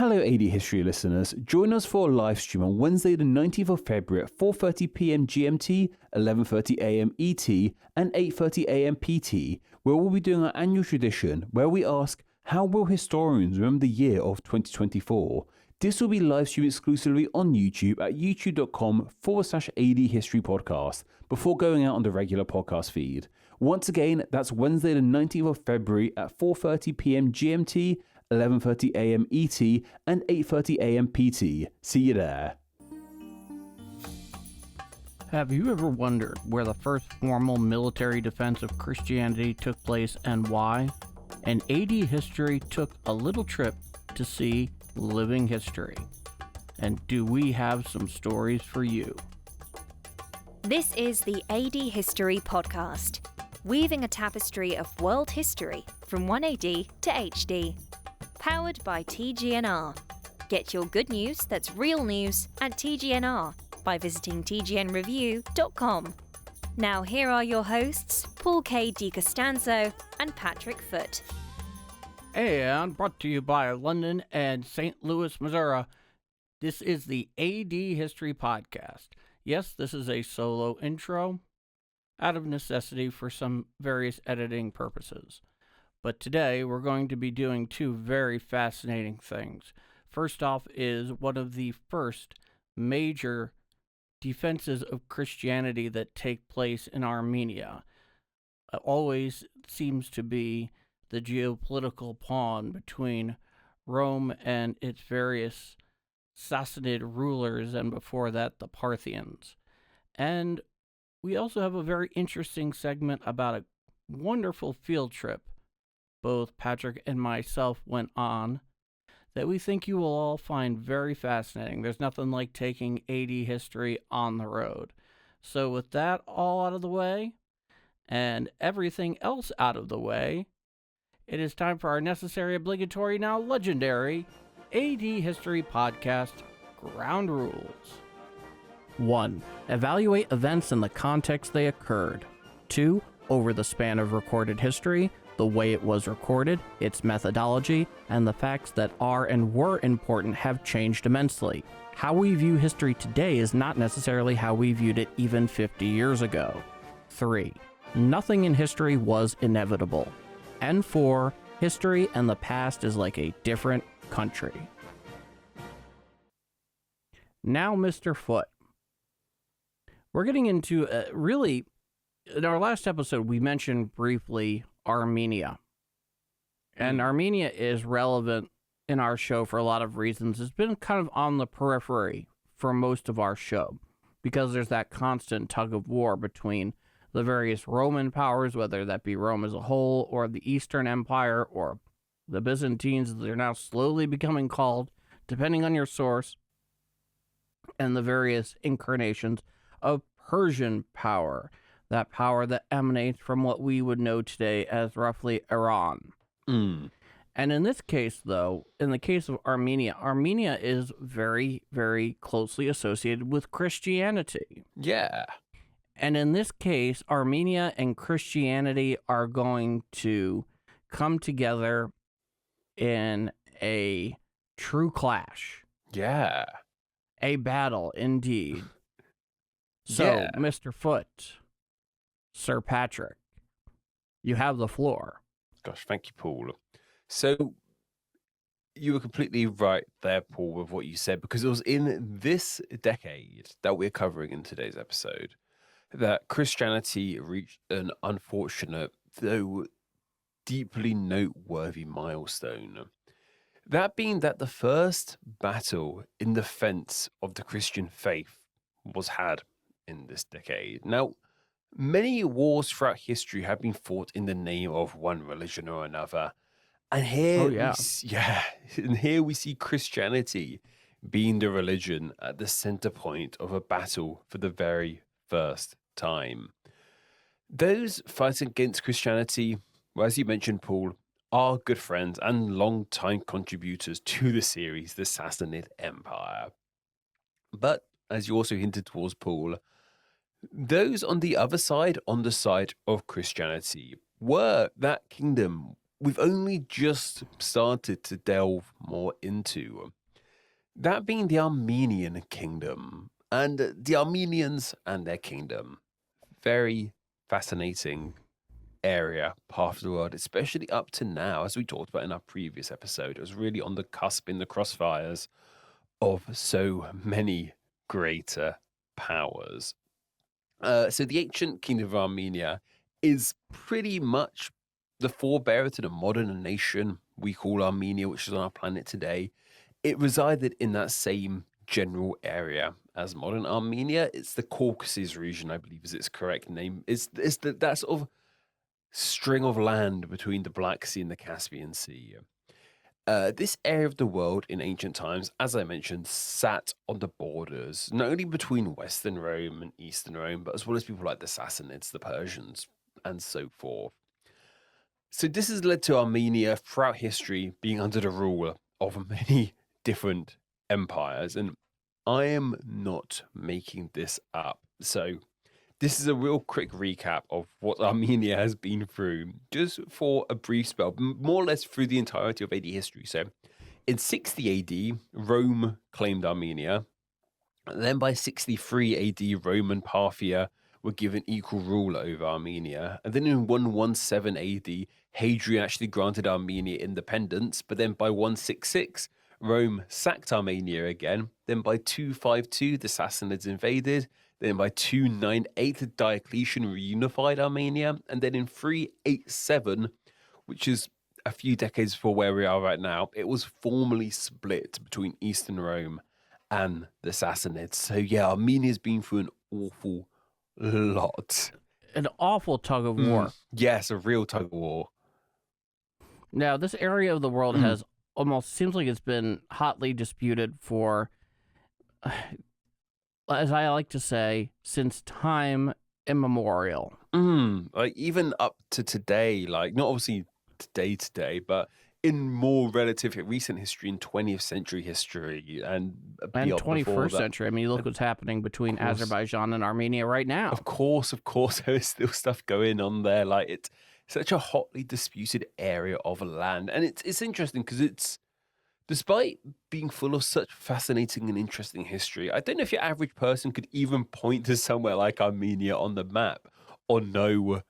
Hello AD History listeners, join us for a live stream on Wednesday the 19th of February at 4:30pm GMT, 11:30am ET and 8:30am PT, where we'll be doing our annual tradition where we ask, how will historians remember the year of 2024? This will be live streamed exclusively on YouTube at youtube.com/AD History Podcast before going out on the regular podcast feed. Once again, that's Wednesday the 19th of February at 4:30pm GMT, 11:30am ET and 8:30am PT. See you there. Have you ever wondered where the first formal military defense of Christianity took place and why? And AD History took a little trip to see living history. And do we have some stories for you? This is the AD History Podcast, weaving a tapestry of world history from 1AD to HD. Powered by TGNR. Get your good news that's real news at TGNR by visiting tgnreview.com. Now here are your hosts, Paul K. DiCostanzo and Patrick Foote. And brought to you by London and St. Louis, Missouri. This is the AD History Podcast. Yes, this is a solo intro out of necessity for some various editing purposes. But today we're going to be doing two very fascinating things. First off is one of the first major defenses of Christianity that take place in Armenia. Always seems to be the geopolitical pawn between Rome and its various Sassanid rulers, and before that, the Parthians. And we also have a very interesting segment about a wonderful field trip both Patrick and myself went on that we think you will all find very fascinating. There's nothing like taking AD history on the road. So with that all out of the way, and everything else out of the way, it is time for our necessary, obligatory, now legendary AD History Podcast Ground Rules. 1. Evaluate events in the context they occurred. 2. Over the span of recorded history, the way it was recorded, its methodology, and the facts that are and were important have changed immensely. How we view history today is not necessarily how we viewed it even 50 years ago. 3. Nothing in history was inevitable. And 4. History and the past is like a different country. Now, Mr. Foote. We're getting into really, in our last episode, we mentioned briefly Armenia. And Armenia is relevant in our show for a lot of reasons. It's been kind of on the periphery for most of our show because there's that constant tug of war between the various Roman powers, whether that be Rome as a whole or the Eastern Empire or the Byzantines, as they're now slowly becoming called, depending on your source, and the various incarnations of Persian power. That power that emanates from what we would know today as roughly Iran. And in this case, though, in the case of Armenia, Armenia is very, very closely associated with Christianity. Yeah. And in this case, Armenia and Christianity are going to come together in a true clash. Yeah. A battle, indeed. So, Yeah. Mr. Foote, Sir Patrick, you have the floor. Gosh, thank you, Paul. So, you were completely right there, Paul, with what you said, because it was in this decade that we're covering in today's episode that Christianity reached an unfortunate, though deeply noteworthy milestone. That being that the first battle in defense of the Christian faith was had in this decade. Now, many wars throughout history have been fought in the name of one religion or another. And here, we see Christianity being the religion at the center point of a battle for the very first time. Those fighting against Christianity, well, as you mentioned, Paul, are good friends and long-time contributors to the series, the Sassanid Empire. But, as you also hinted towards, Paul, those on the other side, on the side of Christianity, were that kingdom we've only just started to delve more into. That being the Armenian kingdom and the Armenians and their kingdom. Very fascinating area, part of the world, especially up to now, as we talked about in our previous episode. It was really on the cusp, in the crossfires of so many greater powers. So the ancient kingdom of Armenia is pretty much the forebearer to the modern nation we call Armenia, which is on our planet today. It resided in that same general area as modern Armenia. It's the Caucasus region, I believe is its correct name. It's that sort of string of land between the Black Sea and the Caspian Sea. This area of the world in ancient times, as I mentioned, sat on the borders, not only between Western Rome and Eastern Rome, but as well as people like the Sassanids, the Persians, and so forth. So this has led to Armenia throughout history being under the rule of many different empires. And I am not making this up. So this is a real quick recap of what Armenia has been through, just for a brief spell, more or less through the entirety of AD history. So in 60 AD, Rome claimed Armenia. And then by 63 AD, Rome and Parthia were given equal rule over Armenia. And then in 117 AD, Hadrian actually granted Armenia independence. But then by 166, Rome sacked Armenia again. Then by 252, the Sassanids invaded. Then by 298, Diocletian reunified Armenia. And then in 387, which is a few decades before where we are right now, it was formally split between Eastern Rome and the Sassanids. So yeah, Armenia's been through an awful lot. An awful tug of war. Yes, a real tug of war. Now, this area of the world has almost seems like it's been hotly disputed for, as I like to say, since time immemorial. Like even up to today, like not obviously today, but in more relative recent history, in 20th century history and 21st century. I mean, look what's happening between Azerbaijan and Armenia right now. Of course, there is still stuff going on there. Like it's such a hotly disputed area of land. And it's interesting because it's, despite being full of such fascinating and interesting history, I don't know if your average person could even point to somewhere like Armenia on the map or know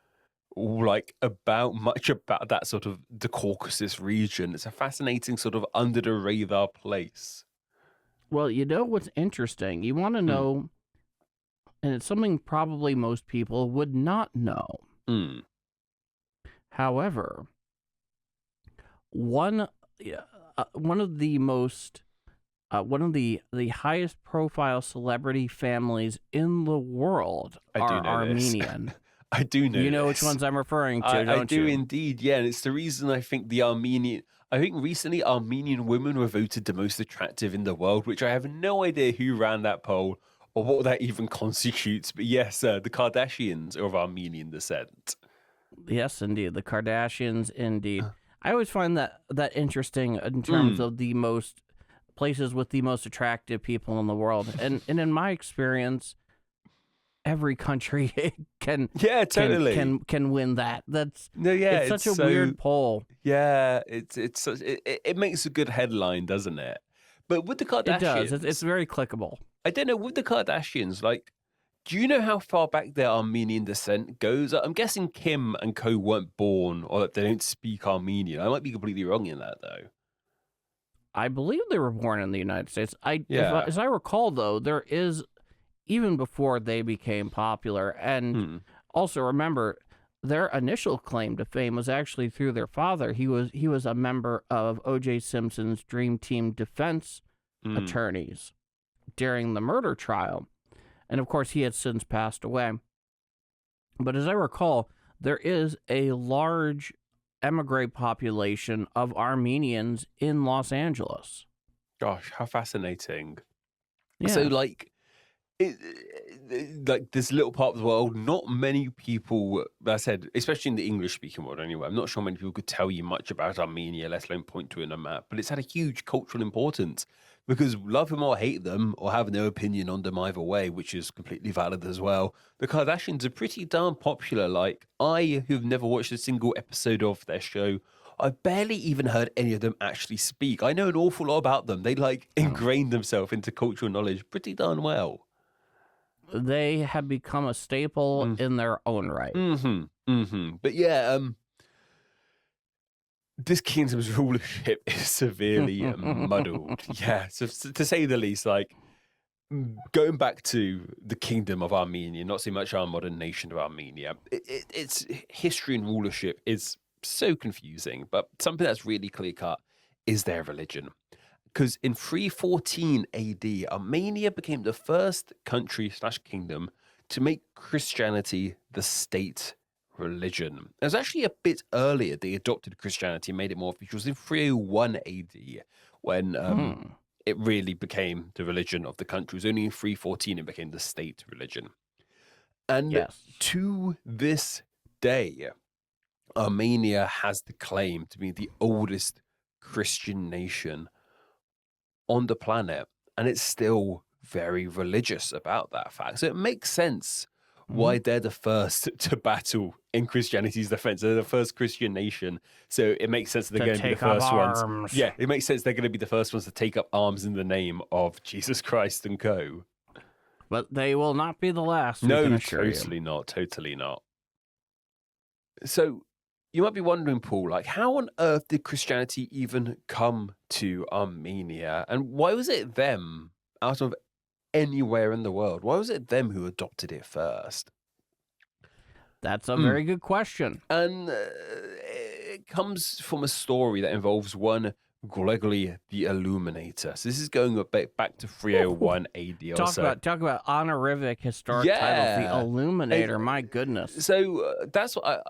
like much about that sort of the Caucasus region. It's a fascinating sort of under the radar place. Well, you know what's interesting? You want to know, and it's something probably most people would not know. However, one of the highest profile celebrity families in the world are Armenian. I do know. You know which ones I'm referring to, don't you? I do indeed, yeah. And it's the reason I think recently Armenian women were voted the most attractive in the world, which I have no idea who ran that poll or what that even constitutes. But yes, the Kardashians are of Armenian descent. Yes, indeed. The Kardashians, indeed. I always find that interesting in terms of the most places with the most attractive people in the world. And in my experience, every country can win that. It's such a weird poll. Yeah, it makes a good headline, doesn't it? But with the Kardashians, it does. It's very clickable. I don't know, with the Kardashians, like, do you know how far back their Armenian descent goes? I'm guessing Kim and co weren't born, or that they don't speak Armenian. I might be completely wrong in that, though. I believe they were born in the United States. As I recall, though, there is, even before they became popular, and also remember, their initial claim to fame was actually through their father. He was a member of O.J. Simpson's Dream Team defense attorneys during the murder trial. And of course, he had since passed away. But as I recall, there is a large emigre population of Armenians in Los Angeles. Gosh, how fascinating. Yeah. So, like this little part of the world, not many people, as I said, especially in the English-speaking world anyway, I'm not sure many people could tell you much about Armenia, let alone point to it in a map, but it's had a huge cultural importance because love them or hate them or have no opinion on them either way, which is completely valid as well. The Kardashians are pretty darn popular. Like, I, who've never watched a single episode of their show, I've barely even heard any of them actually speak. I know an awful lot about them. They like ingrained themselves into cultural knowledge pretty darn well. They have become a staple in their own right. But yeah, this kingdom's rulership is severely muddled. Yeah, so to say the least, like going back to the kingdom of Armenia, not so much our modern nation of Armenia, its history and rulership is so confusing, but something that's really clear cut is their religion. Because in 314 AD, Armenia became the first country/kingdom to make Christianity the state religion. It was actually a bit earlier they adopted Christianity and made it more official. It was in 301 AD when it really became the religion of the country. It was only in 314 it became the state religion. And to this day, Armenia has the claim to be the oldest Christian nation on the planet, and it's still very religious about that fact. So it makes sense why they're the first to battle in Christianity's defense. They're the first Christian nation, so it makes sense that they're going to be the first ones. Yeah, it makes sense they're going to be the first ones to take up arms in the name of Jesus Christ and co. But they will not be the last. No, totally not. So you might be wondering, Paul, like, how on earth did Christianity even come to Armenia? And why was it them, out of anywhere in the world, why was it them who adopted it first? That's a very good question. And it comes from a story that involves one Gregory the Illuminator. So this is going back to 301 AD or so. Talk about honorific historic titles. The Illuminator, my goodness. So that's what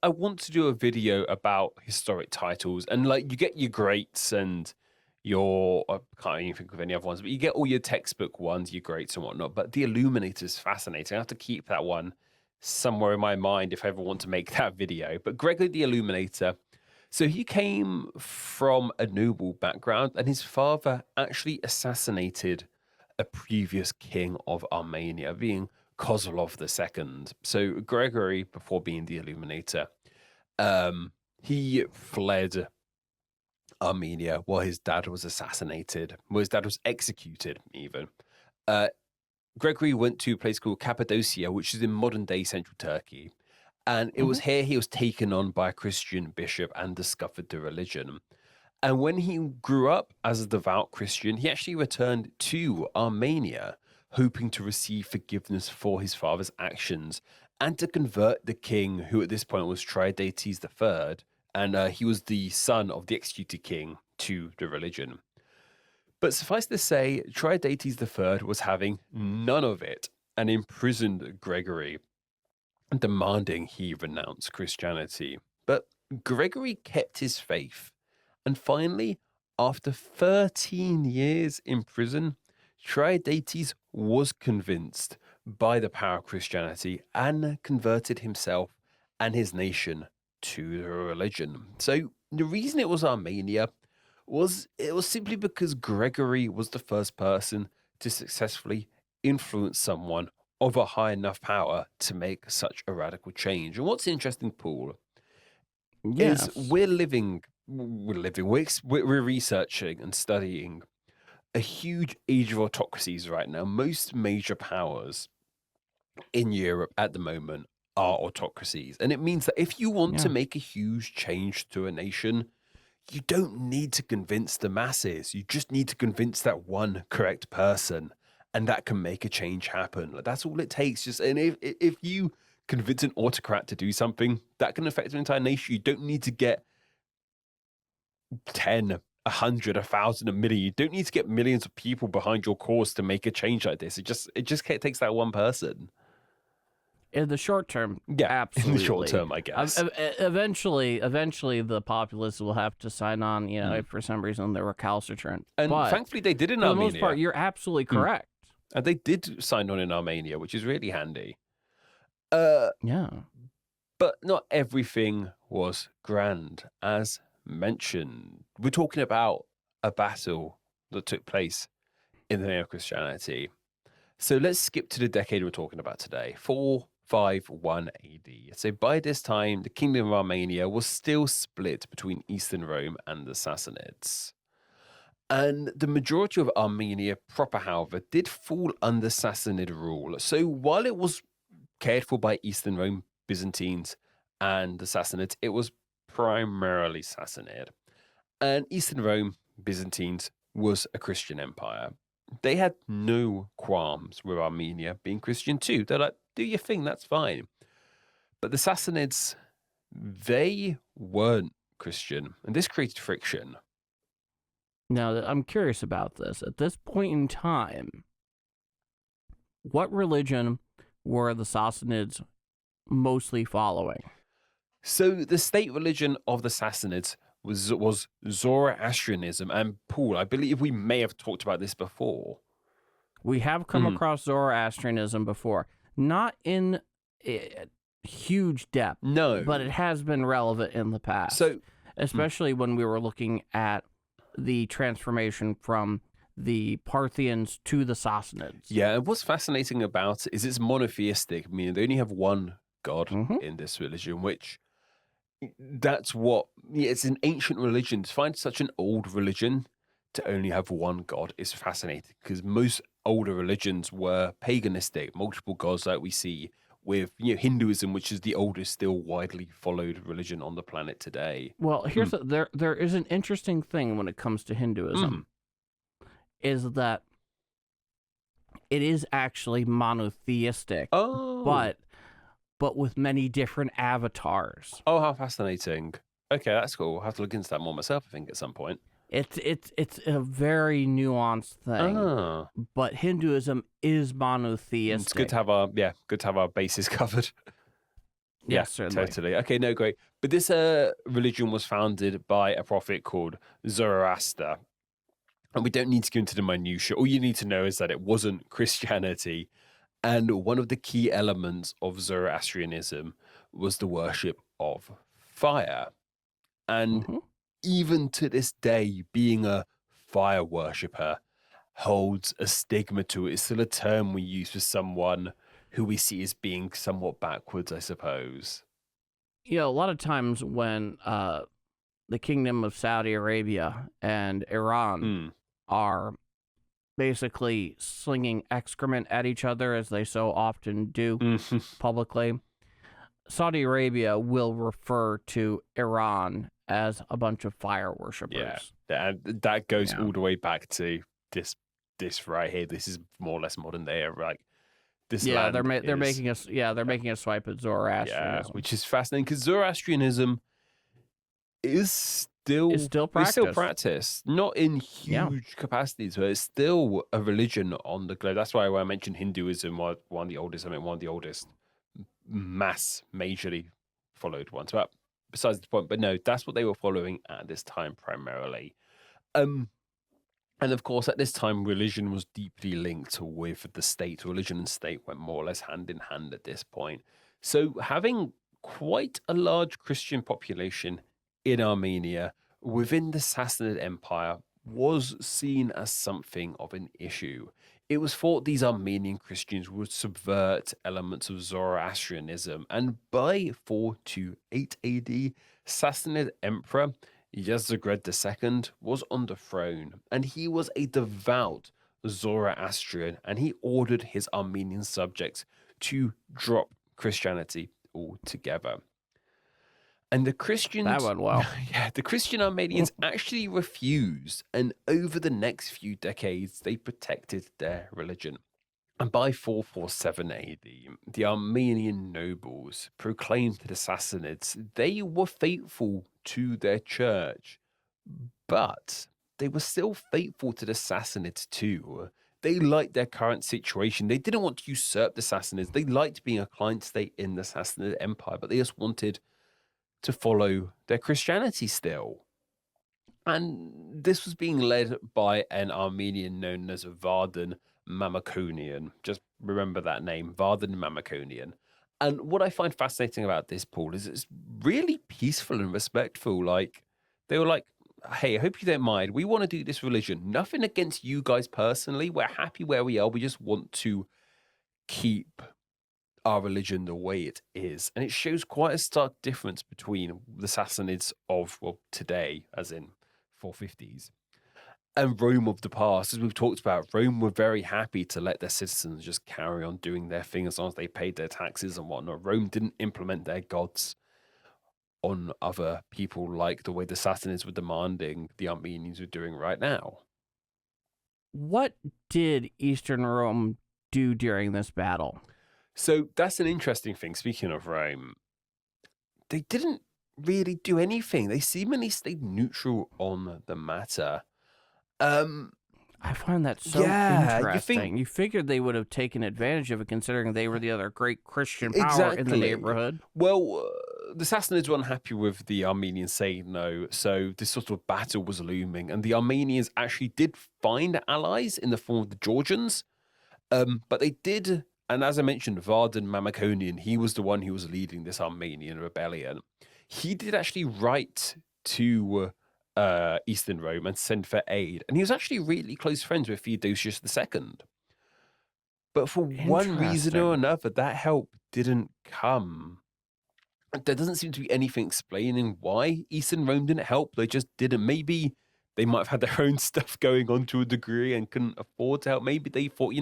I want to do a video about historic titles. And like you get your greats and your, I can't even think of any other ones, but you get all your textbook ones, your greats and whatnot. But the Illuminator is fascinating. I have to keep that one somewhere in my mind if I ever want to make that video. But Gregory the Illuminator, so he came from a noble background, and his father actually assassinated a previous king of Armenia, being Kozlov II. So Gregory, before being the Illuminator, he fled Armenia while his dad was assassinated, while his dad was executed even. Gregory went to a place called Cappadocia, which is in modern-day central Turkey. And it was here he was taken on by a Christian bishop and discovered the religion. And when he grew up as a devout Christian, he actually returned to Armenia, hoping to receive forgiveness for his father's actions and to convert the king, who at this point was Tiridates III, and he was the son of the executed king, to the religion. But suffice to say, Tiridates III was having none of it and imprisoned Gregory, demanding he renounce Christianity. But Gregory kept his faith, and finally, after 13 years in prison, Tiridates was convinced by the power of Christianity and converted himself and his nation to the religion. So the reason it was Armenia was simply because Gregory was the first person to successfully influence someone of a high enough power to make such a radical change. And what's interesting, Paul, is we're researching and studying a huge age of autocracies right now. Most major powers in Europe at the moment are autocracies. And it means that if you want to make a huge change to a nation, you don't need to convince the masses. You just need to convince that one correct person, and that can make a change happen. Like, that's all it takes. And if you convince an autocrat to do something, that can affect an entire nation. You don't need to get 10, 100, 1,000, 1 million. You don't need to get millions of people behind your cause to make a change like this. It just takes that one person. In the short term, In absolutely. the short term, I guess. Eventually, the populace will have to sign on, if for some reason they're recalcitrant. And thankfully they did in Armenia. For the most part, you're absolutely correct. And they did sign on in Armenia, which is really handy. Yeah. But not everything was grand, as mentioned. We're talking about a battle that took place in the name of Christianity. So let's skip to the decade we're talking about today, 451 AD. So by this time, the Kingdom of Armenia was still split between Eastern Rome and the Sassanids. And the majority of Armenia proper, however, did fall under Sassanid rule. So while it was cared for by Eastern Rome, Byzantines, and the Sassanids, it was primarily Sassanid. And Eastern Rome, Byzantines, was a Christian empire. They had no qualms with Armenia being Christian too. They're like, do your thing, that's fine. But the Sassanids, they weren't Christian, and this created friction. Now, I'm curious about this. At this point in time, what religion were the Sassanids mostly following? So the state religion of the Sassanids was Zoroastrianism. And Paul, I believe we may have talked about this before. We have come across Zoroastrianism before. Not in huge depth. No. But it has been relevant in the past. So, especially when we were looking at the transformation from the Parthians to the Sassanids. Yeah, and what's fascinating about it is it's monotheistic, meaning they only have one God in this religion, which that's what, it's an ancient religion. To find such an old religion to only have one God is fascinating, because most older religions were paganistic, multiple gods like we see with Hinduism, which is the oldest, still widely followed religion on the planet today. Well, here's there is an interesting thing when it comes to Hinduism, is that it is actually monotheistic, but with many different avatars. Oh, how fascinating! Okay, that's cool. I'll have to look into that more myself, I think, at some point. It's a very nuanced thing, but Hinduism is monotheistic. It's good to have our bases covered. Yes, certainly. Totally. Okay, no, great. But this religion was founded by a prophet called Zoroaster, and we don't need to go into the minutiae. All you need to know is that it wasn't Christianity, and one of the key elements of Zoroastrianism was the worship of fire, and even to this day, being a fire worshipper holds a stigma to it. It's still a term we use for someone who we see as being somewhat backwards, I suppose. A lot of times when the Kingdom of Saudi Arabia and Iran are basically slinging excrement at each other, as they so often do publicly, Saudi Arabia will refer to Iran as a bunch of fire worshippers. Yeah, and that goes all the way back to this right here. This is more or less modern day, like this. Yeah, they're making a swipe at Zoroastrianism. Yeah, which is fascinating because Zoroastrianism is still practiced, not in huge capacities, but it's still a religion on the globe. That's why when I mentioned Hinduism, one of the oldest mass majorly followed ones. But besides the point, but no, that's what they were following at this time primarily. And of course, at this time, religion was deeply linked with the state. Religion and state went more or less hand in hand at this point. So having quite a large Christian population in Armenia within the Sassanid Empire was seen as something of an issue. It was thought these Armenian Christians would subvert elements of Zoroastrianism, and by 428 AD, Sassanid Emperor Yazdegerd II was on the throne, and he was a devout Zoroastrian, and he ordered his Armenian subjects to drop Christianity altogether. And the Christians... That went well. Yeah, the Christian Armenians actually refused, and over the next few decades, they protected their religion. And by 447 AD, the Armenian nobles proclaimed to the Sassanids they were faithful to their church, but they were still faithful to the Sassanids too. They liked their current situation. They didn't want to usurp the Sassanids. They liked being a client state in the Sassanid Empire, but they just wanted to follow their Christianity still. And this was being led by an Armenian known as Vardan Mamikonian. Just remember that name, Vardan Mamikonian. And what I find fascinating about this, Paul, is it's really peaceful and respectful. Like, they were like, hey, I hope you don't mind. We want to do this religion. Nothing against you guys personally. We're happy where we are. We just want to keep our religion the way it is. And it shows quite a stark difference between the Sassanids of, well, today, as in 450s, and Rome of the past. As we've talked about, Rome were very happy to let their citizens just carry on doing their thing as long as they paid their taxes and whatnot. Rome didn't implement their gods on other people like the way the Sassanids were demanding the Armenians were doing right now. What did Eastern Rome do during this battle? So that's an interesting thing. Speaking of Rome, they didn't really do anything. They seemingly stayed neutral on the matter. I find that so Yeah, interesting. You figured they would have taken advantage of it, considering they were the other great Christian power in the Exactly. neighborhood. Well, the Sassanids were unhappy with the Armenians saying no, so this sort of battle was looming, and the Armenians actually did find allies in the form of the Georgians, but they did, and as I mentioned, Vardan Mamikonian, he was the one who was leading this Armenian rebellion. He did actually write to Eastern Rome and send for aid, and he was actually really close friends with Theodosius II. But for one reason or another, that help didn't come. There doesn't seem to be anything explaining why Eastern Rome didn't help. They just didn't. Maybe they might have had their own stuff going on to a degree and couldn't afford to help. Maybe they thought,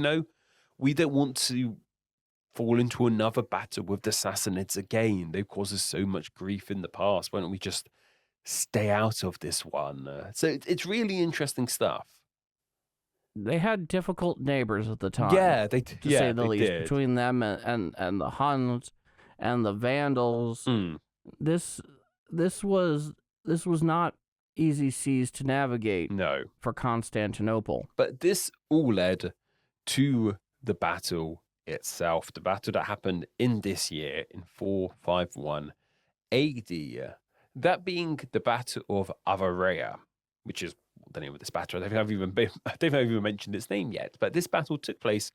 we don't want to fall into another battle with the Sassanids again. They've caused us so much grief in the past. Why don't we just stay out of this one? So it's really interesting stuff. They had difficult neighbors at the time. Yeah, to say the least. did. Between them and the Huns and the Vandals, this was not easy seas to navigate. No, for Constantinople. But this all led to the battle itself, the battle that happened in this year in 451 AD. That being the Battle of Avarayr, which is the name of this battle. I don't think I've even mentioned its name yet, but this battle took place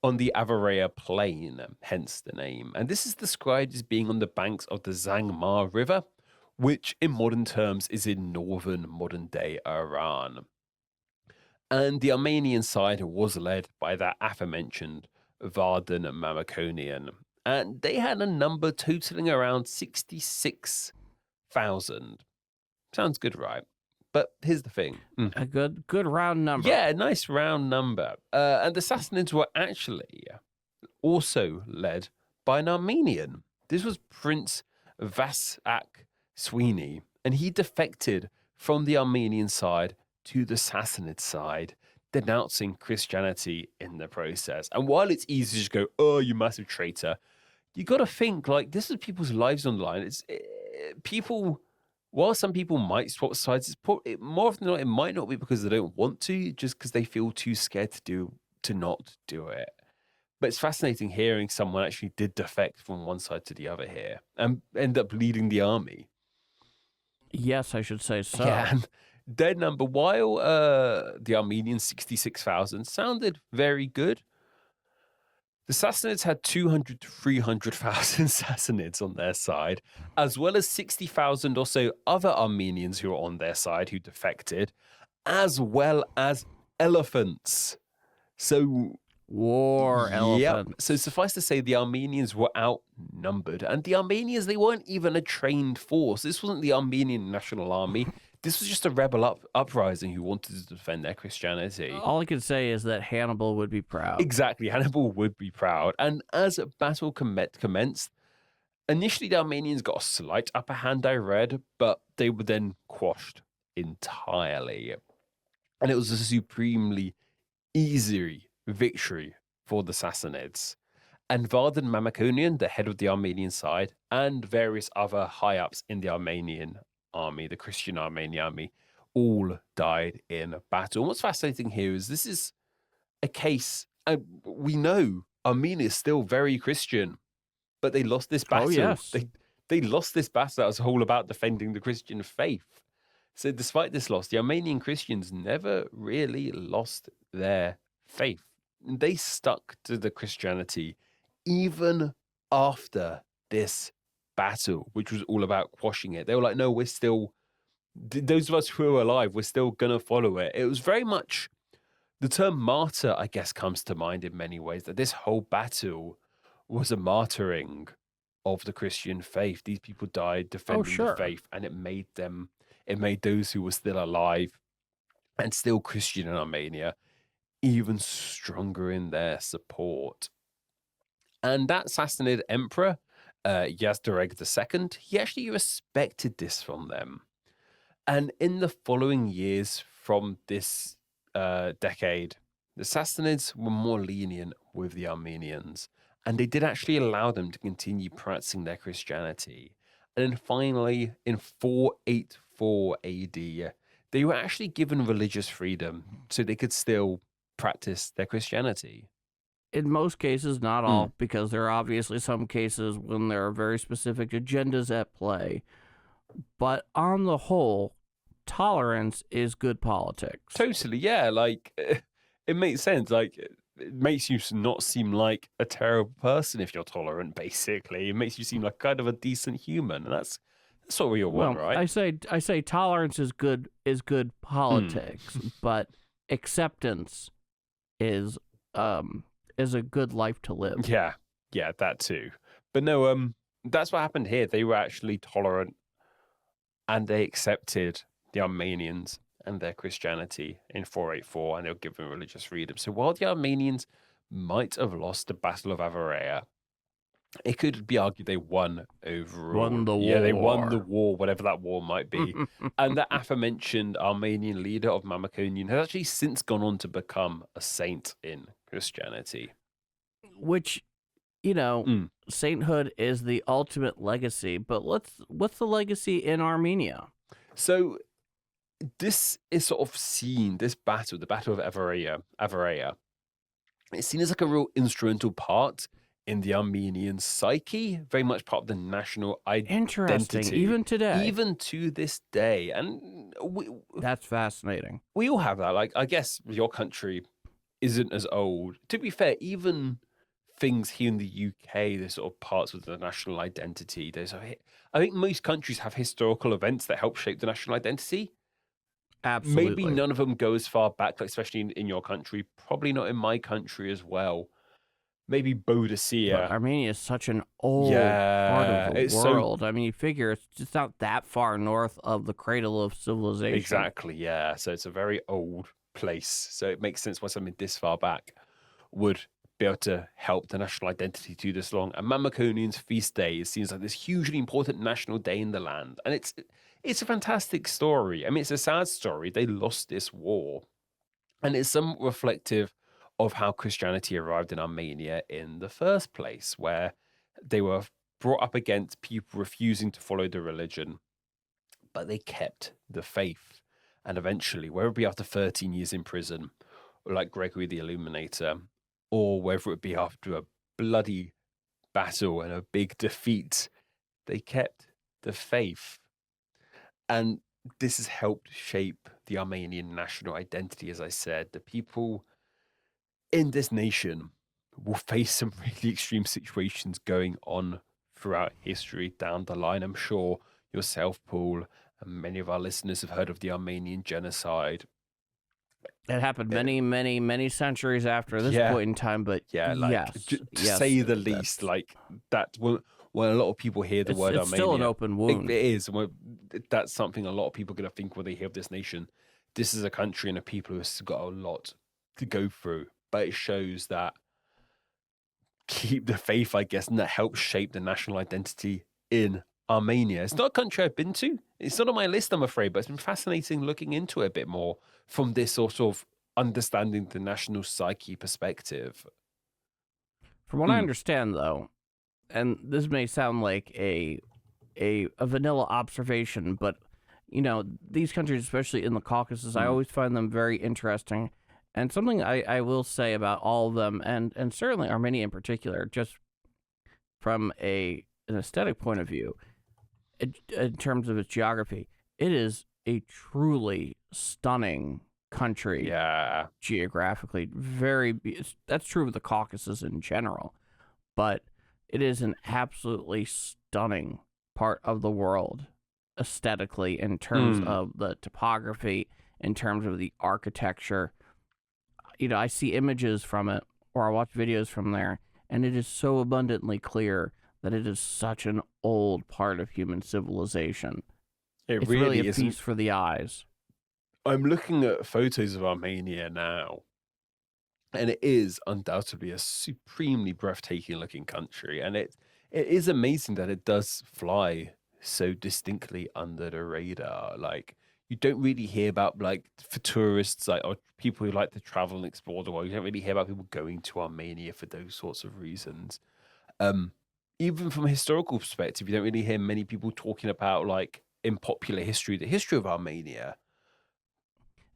on the Avarayr plain, hence the name. And this is described as being on the banks of the Zangmar River, which in modern terms is in northern modern-day Iran. And the Armenian side was led by that aforementioned Vardan Mamikonian, and they had a number totaling around 66,000. Sounds good, right? But here's the thing. A good round number. Yeah, a nice round number. And the Sassanids were actually also led by an Armenian. This was Prince Vasak Sweeney, and he defected from the Armenian side to the Sassanid side, denouncing Christianity in the process. And while it's easy to just go, oh, you massive traitor, you got to think, like, this is people's lives on the line. It's people... While some people might swap sides, more often than not, it might not be because they don't want to, just because they feel too scared to not do it. But it's fascinating hearing someone actually did defect from one side to the other here and end up leading the army. Yes, I should say so. Yeah, and their number, while the Armenian 66,000 sounded very good, the Sassanids had 200 to 300,000 Sassanids on their side, as well as 60,000 or so other Armenians who were on their side who defected, as well as elephants. So, war elephants. Yep. So suffice to say, the Armenians were outnumbered, and the Armenians, they weren't even a trained force. This wasn't the Armenian National Army. This was just a rebel uprising who wanted to defend their Christianity. All I can say is that Hannibal would be proud. Exactly, Hannibal would be proud. And as battle commenced, initially the Armenians got a slight upper hand, I read, but they were then quashed entirely. And it was a supremely easy victory for the Sassanids. And Vardan Mamikonian, the head of the Armenian side, and various other high-ups in the Armenian army, the Christian Armenian army, all died in battle. And what's fascinating here is this is a case, and we know Armenia is still very Christian, but they lost this battle. Oh, yes. They lost this battle that was all about defending the Christian faith. So despite this loss, the Armenian Christians never really lost their faith. They stuck to the Christianity even after this battle, which was all about quashing it. They were like, no, we're still, those of us who are alive, we're still going to follow it. It was very much, the term martyr, I guess, comes to mind in many ways, that this whole battle was a martyring of the Christian faith. These people died defending the faith, and it made those who were still alive and still Christian in Armenia even stronger in their support. And that Sassanid Emperor, Yazdegerd II, he actually respected this from them. And in the following years from this decade, the Sassanids were more lenient with the Armenians, and they did actually allow them to continue practicing their Christianity. And then finally, in 484 AD, they were actually given religious freedom so they could still practice their Christianity. In most cases, not all, because there are obviously some cases when there are very specific agendas at play. But on the whole, tolerance is good politics. Totally, yeah. Like, it makes sense. Like, it makes you not seem like a terrible person if you're tolerant, basically. It makes you seem like kind of a decent human, and that's what we all want, right? I say tolerance is good politics, but acceptance is a good life to live. Yeah, that too. But no, that's what happened here. They were actually tolerant, and they accepted the Armenians and their Christianity in 484, and they were given religious freedom. So while the Armenians might have lost the Battle of Avarayr, it could be argued they won overall. Won the war. Yeah, they won the war, whatever that war might be. And the aforementioned Armenian leader of Mamikonian has actually since gone on to become a saint in Christianity. Which, sainthood is the ultimate legacy. But what's the legacy in Armenia? So this is sort of seen, this battle, the Battle of Avarayr, it's seen as like a real instrumental part in the Armenian psyche, very much part of the national identity. Interesting, even today. Even to this day. And that's fascinating. We all have that. Like, I guess your country isn't as old. To be fair, even things here in the UK, there's sort of parts of the national identity. I think most countries have historical events that help shape the national identity. Absolutely. Maybe none of them go as far back, like especially in your country. Probably not in my country as well. Maybe Boadicea. But Armenia is such an old part of the world. I mean, you figure it's just not that far north of the cradle of civilization. Exactly, yeah. So it's a very old place. So it makes sense why something this far back would be able to help the national identity to this long. And Mamikonian's feast day seems like this hugely important national day in the land. And it's a fantastic story. I mean, it's a sad story. They lost this war. And it's somewhat reflective of how Christianity arrived in Armenia in the first place, where they were brought up against people refusing to follow the religion, but they kept the faith. And eventually, whether it be after 13 years in prison, or like Gregory the Illuminator, or whether it be after a bloody battle and a big defeat, they kept the faith. And this has helped shape the Armenian national identity, as I said. The people in this nation will face some really extreme situations going on throughout history down the line. I'm sure yourself, Paul, and many of our listeners have heard of the Armenian genocide. It happened many centuries after this point in time, but to say the least, like that. When a lot of people hear the word Armenia, it's still an open wound. It is. That's something a lot of people are going to think when they hear of this nation. This is a country and a people who have got a lot to go through, but it shows that keep the faith, I guess, and that helps shape the national identity in Armenia. It's not a country I've been to. It's not on my list, I'm afraid, but it's been fascinating looking into it a bit more from this sort of understanding the national psyche perspective. From what I understand, though, and this may sound like a vanilla observation, but, these countries, especially in the Caucasus, I always find them very interesting. And something I will say about all of them, and certainly Armenia in particular, just from an aesthetic point of view, in terms of its geography, it is a truly stunning country. Yeah. Geographically. That's true of the Caucasus in general. But it is an absolutely stunning part of the world aesthetically in terms of the topography, in terms of the architecture. I see images from it, or I watch videos from there, and it is so abundantly clear that it is such an old part of human civilization. It's really a feast for the eyes. I'm looking at photos of Armenia now, and it is undoubtedly a supremely breathtaking looking country. And it is amazing that it does fly so distinctly under the radar. Like, you don't really hear about, like, for tourists, like, or people who like to travel and explore the world, you don't really hear about people going to Armenia for those sorts of reasons. Even from a historical perspective, you don't really hear many people talking about, like, in popular history, the history of Armenia.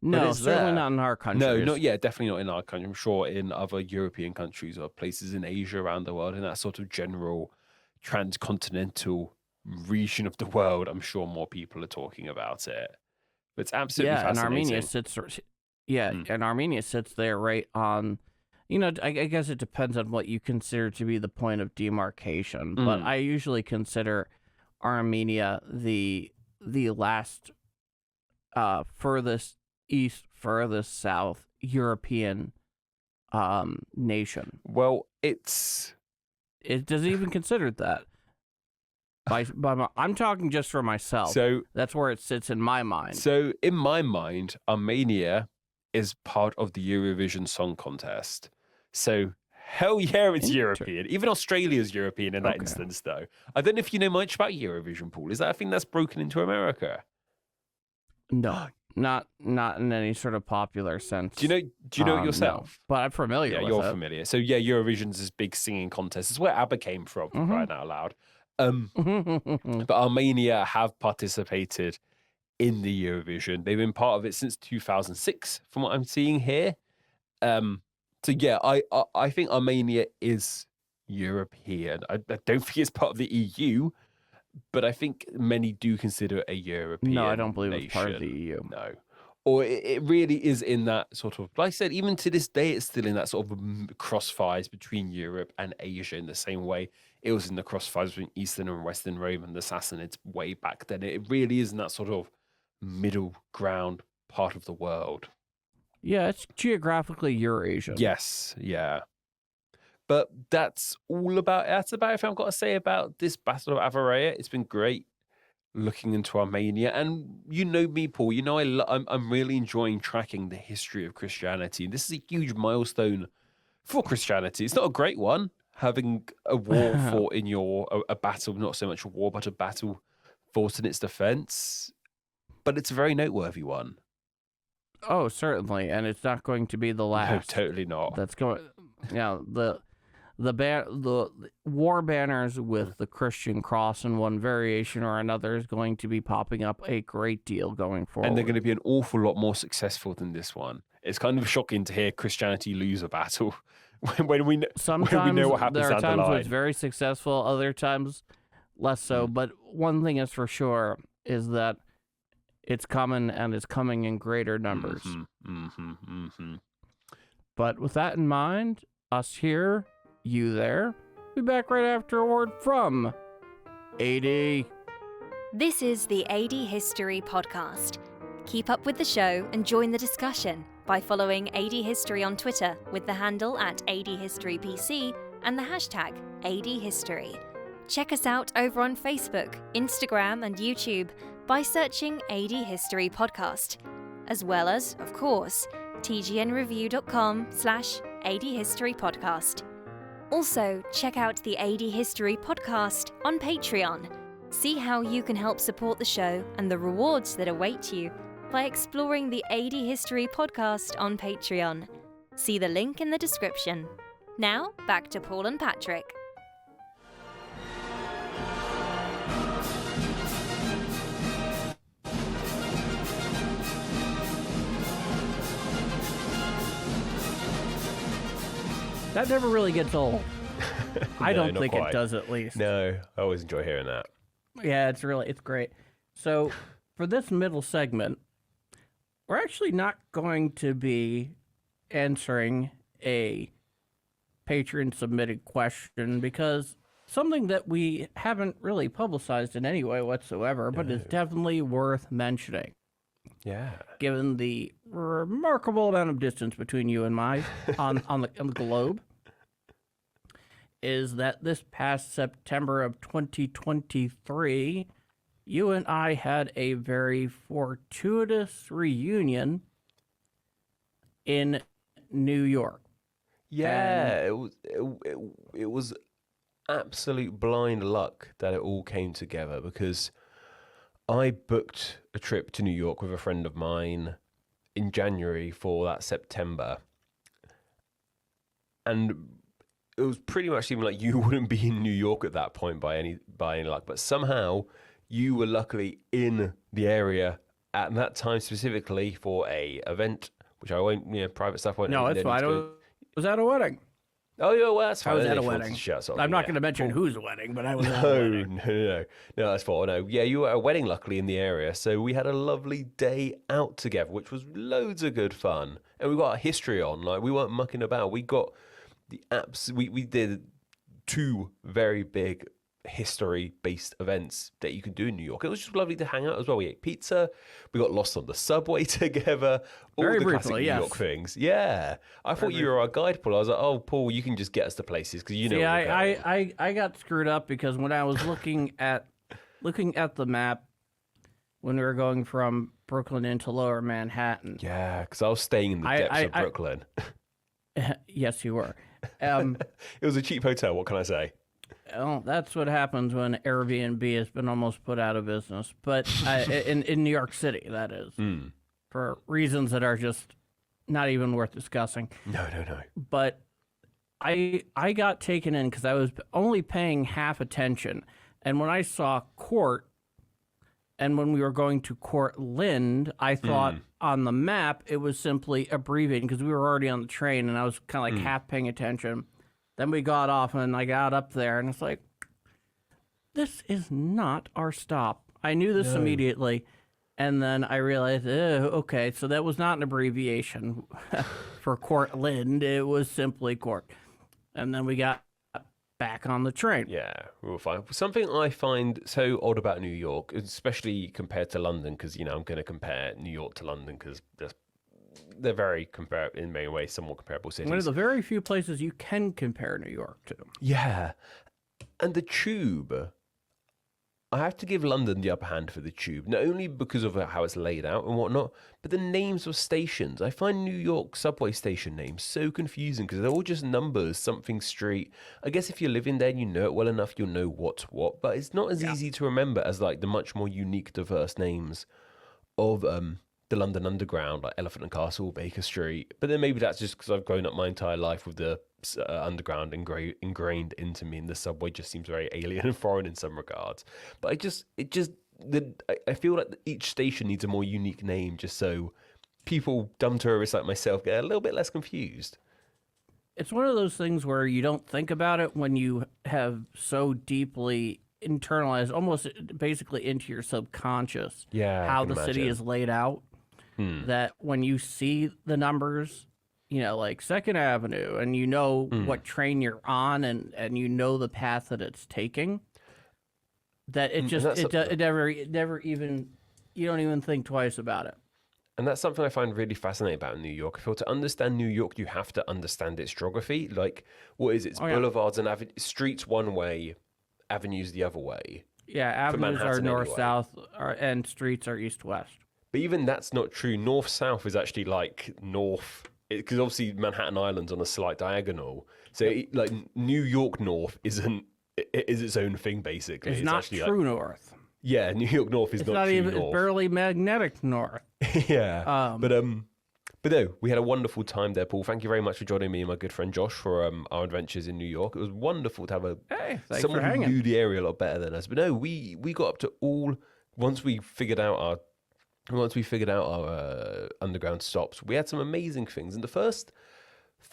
No, certainly not in our countries. No, definitely not in our country. I'm sure in other European countries or places in Asia around the world, in that sort of general transcontinental region of the world, I'm sure more people are talking about it. But it's absolutely fascinating. And Armenia sits there right on, I guess it depends on what you consider to be the point of demarcation, but I usually consider Armenia the last furthest east, furthest south European nation. Well, it doesn't even consider that. I'm talking just for myself. So that's where it sits in my mind. So in my mind, Armenia is part of the Eurovision Song Contest. So hell yeah, it's European. Even Australia's European in that instance, though. I don't know if you know much about Eurovision, Paul. Is that a thing that's broken into America? No, not in any sort of popular sense. Do you know it yourself? No, but I'm familiar with it. Yeah, you're familiar. So yeah, Eurovision's this big singing contest. It's where ABBA came from, for crying out loud. But Armenia have participated in the Eurovision. They've been part of it since 2006, from what I'm seeing here. So yeah, I think Armenia is European. I don't think it's part of the EU, but I think many do consider it a European No, I don't believe nation. It's part of the EU. No. Or it really is in that sort of, like I said, even to this day, it's still in that sort of crossfires between Europe and Asia in the same way it was in the crossfires between Eastern and Western Rome and the Sassanids way back then. It really is in that sort of middle ground part of the world. Yeah, it's geographically Eurasian. Yes, yeah. But that's about everything I've got to say about this Battle of Avarayr. It's been great looking into Armenia, and you know me, Paul. You know I'm really enjoying tracking the history of Christianity. And this is a huge milestone for Christianity. It's not a great one, having a war fought in a battle, not so much a war, but a battle fought in its defense. But it's a very noteworthy one. Oh, certainly, and it's not going to be the last. No, totally not. That's going. The war banners with the Christian cross in one variation or another is going to be popping up a great deal going forward. And they're going to be an awful lot more successful than this one. It's kind of shocking to hear Christianity lose a battle when we know what happens there are down the times line. when it's very successful, other times less so. But one thing is for sure is that it's coming, and it's coming in greater numbers. But with that in mind, us here, you there, be back right after a word from AD. This is the AD History Podcast. Keep up with the show and join the discussion by following AD History on Twitter with the handle @ADHistoryPC and the hashtag ADHistory. Check us out over on Facebook, Instagram and YouTube by searching AD History Podcast, as well as, of course, tgnreview.com/ADHistoryPodcast. Also, check out the AD History Podcast on Patreon. See how you can help support the show and the rewards that await you by exploring the AD History Podcast on Patreon. See the link in the description. Now, back to Paul and Patrick. That never really gets old. I don't think quite. It does, at least. No, I always enjoy hearing that. Yeah, it's great. So for this middle segment, we're actually not going to be answering a patron submitted question, because something that we haven't really publicized in any way whatsoever, but is definitely worth mentioning. Yeah. Given the remarkable amount of distance between you and I on the globe. is that this past September of 2023, you and I had a very fortuitous reunion in New York. Yeah, it was absolute blind luck that it all came together, because I booked a trip to New York with a friend of mine in January for that September. And it was pretty much seeming like you wouldn't be in New York at that point by any luck, but somehow you were luckily in the area at that time specifically for a event, which I won't, private stuff won't. No, that's fine. I was at a wedding. Oh, yeah, well, that's fine. I was at a wedding. I'm not going to mention whose wedding, but I was at a wedding. No, that's fine. No, yeah, you were at a wedding, luckily, in the area. So we had a lovely day out together, which was loads of good fun. And we got our history on. Like, we weren't mucking about. We got the apps. We did 2 very big history-based events that you can do in New York. It was just lovely to hang out as well. We ate pizza. We got lost on the subway together. All Very the briefly, classic New yes. York things. Yeah. I thought you were our guide, Paul. I was like, oh, Paul, you can just get us to places because you know. Yeah, where we're going. I got screwed up because when I was looking at the map when we were going from Brooklyn into Lower Manhattan. Yeah, because I was staying in the depths of Brooklyn. Yes, you were. It was a cheap hotel. What can I say? Well, that's what happens when Airbnb has been almost put out of business. But in New York City, that is, for reasons that are just not even worth discussing. No. But I got taken in because I was only paying half attention. And when I saw Court, and when we were going to Cortland, I thought on the map it was simply abbreviating because we were already on the train, and I was kind of like half paying attention. Then we got off, and I got up there, and it's like, this is not our stop. I knew this immediately, and then I realized, okay, so that was not an abbreviation for Cortland. It was simply Court. And then we got back on the train. Yeah, we were fine. Something I find so odd about New York, especially compared to London, because, I'm going to compare New York to London because they're very comparable in many ways, somewhat comparable cities. One of the very few places you can compare New York to. Yeah. And the tube, I have to give London the upper hand for the tube, not only because of how it's laid out and whatnot, but the names of stations. I find New York subway station names so confusing because they're all just numbers, something street. I guess if you're living there and you know it well enough, you'll know what's what, but it's not as easy to remember as like the much more unique, diverse names of the London Underground, like Elephant and Castle, Baker Street. But then maybe that's just because I've grown up my entire life with the Underground ingrained into me, and the subway just seems very alien and foreign in some regards. But I feel like each station needs a more unique name, just so people, dumb tourists like myself, get a little bit less confused. It's one of those things where you don't think about it when you have so deeply internalized, almost basically into your subconscious, how the city is laid out. That when you see the numbers, like 2nd Avenue, and what train you're on, and you know the path that it's taking, that it just it never even, you don't even think twice about it. And that's something I find really fascinating about New York. I feel to understand New York, you have to understand its geography. Like, what is it? It's boulevards and streets one way, avenues the other way. Yeah, avenues are north-south, and streets are east-west. But even that's not true. North-south is actually like north, because obviously Manhattan Island's on a slight diagonal. So like New York North is its own thing, basically. It's not true north. Yeah, New York North is not true even, north. It's barely magnetic north. Yeah. But no, we had a wonderful time there, Paul. Thank you very much for joining me and my good friend Josh for our adventures in New York. It was wonderful to have someone who knew the area a lot better than us. But no, we got up to all, once we figured out our underground stops, we had some amazing things. And the first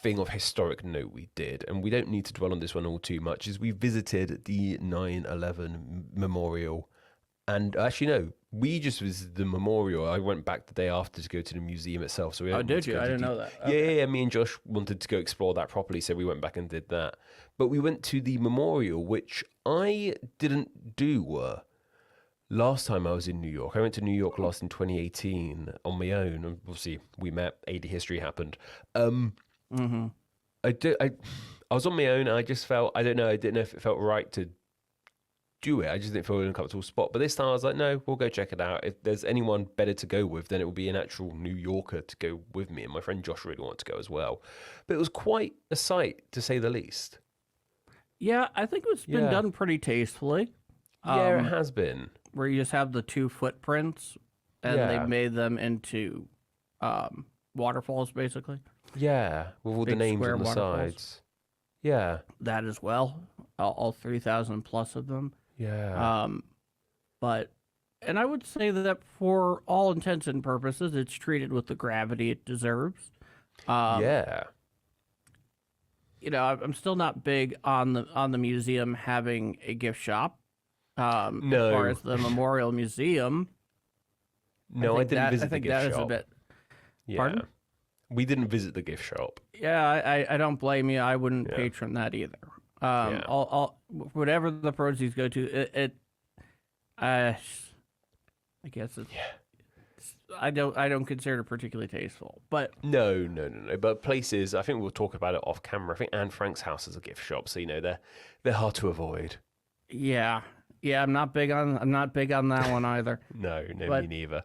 thing of historic note we did, and we don't need to dwell on this one all too much, is we visited the 9/11 memorial. And actually, no, we just visited the memorial. I went back the day after to go to the museum itself. So did you? I didn't know that. Okay. Yeah, me and Josh wanted to go explore that properly, so we went back and did that. But we went to the memorial, which I didn't do last time I was in New York. I went to New York last in 2018 on my own. And obviously, we met. AD history happened. I was on my own. And I just felt, I don't know, I didn't know if it felt right to do it. I just didn't feel in a comfortable spot. But this time I was like, no, we'll go check it out. If there's anyone better to go with, then it will be an actual New Yorker to go with me. And my friend Josh really wanted to go as well. But it was quite a sight, to say the least. Yeah, I think it's been done pretty tastefully. Yeah, it has been. Where you just have the two footprints, and they made them into waterfalls, basically. Yeah, with all the Big names square on the waterfalls. sides. Yeah. That as well, all 3,000 plus of them. Yeah. But, and I would say that for all intents and purposes, it's treated with the gravity it deserves. Yeah. You know, I'm still not big on the museum having a gift shop. No. As far as the Memorial Museum. No, I didn't visit the gift shop. I think that is a bit. Yeah. Pardon? We didn't visit the gift shop. Yeah, I don't blame you. I wouldn't patron that either. All whatever the proceeds go to, I guess it's. I don't consider it particularly tasteful, but No. But places, I think we'll talk about it off camera. I think Anne Frank's house is a gift shop, so they're hard to avoid. Yeah, I'm not big on that one either. No, me neither.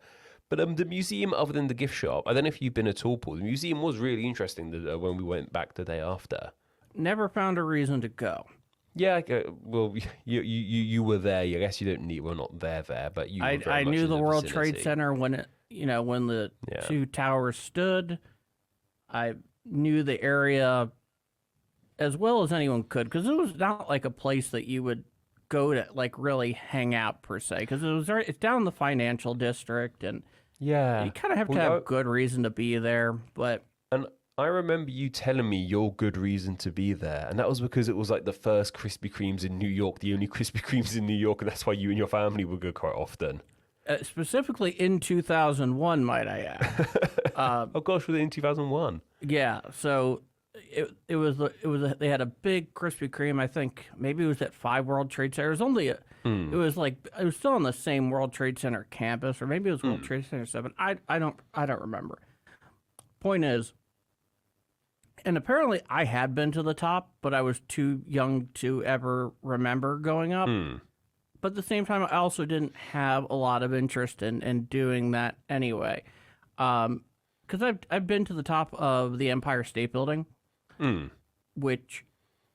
But the museum, other than the gift shop, I don't know if you've been at all, Paul. The museum was really interesting when we went back the day after. Never found a reason to go. Yeah, well, you were there. I guess you don't need. We're not there, but you. Were very I much knew in the World vicinity. Trade Center when the two towers stood. I knew the area as well as anyone could, because it was not like a place that you would go to like really hang out per se, because it's down in the financial district, and you kind of have to have good reason to be there. But I remember you telling me your good reason to be there, and that was because it was like the first Krispy Kremes in New York, the only Krispy Kremes in New York, and that's why you and your family would go quite often. Specifically in 2001, might I add? Oh gosh, was it in 2001? Yeah, so it was they had a big Krispy Kreme. I think maybe it was at 5 World Trade Center. It was only it was still on the same World Trade Center campus, or maybe it was World Trade Center 7. I don't remember. Point is, and apparently I had been to the top, but I was too young to ever remember going up. But at the same time, I also didn't have a lot of interest in doing that anyway. Because I've been to the top of the Empire State Building, which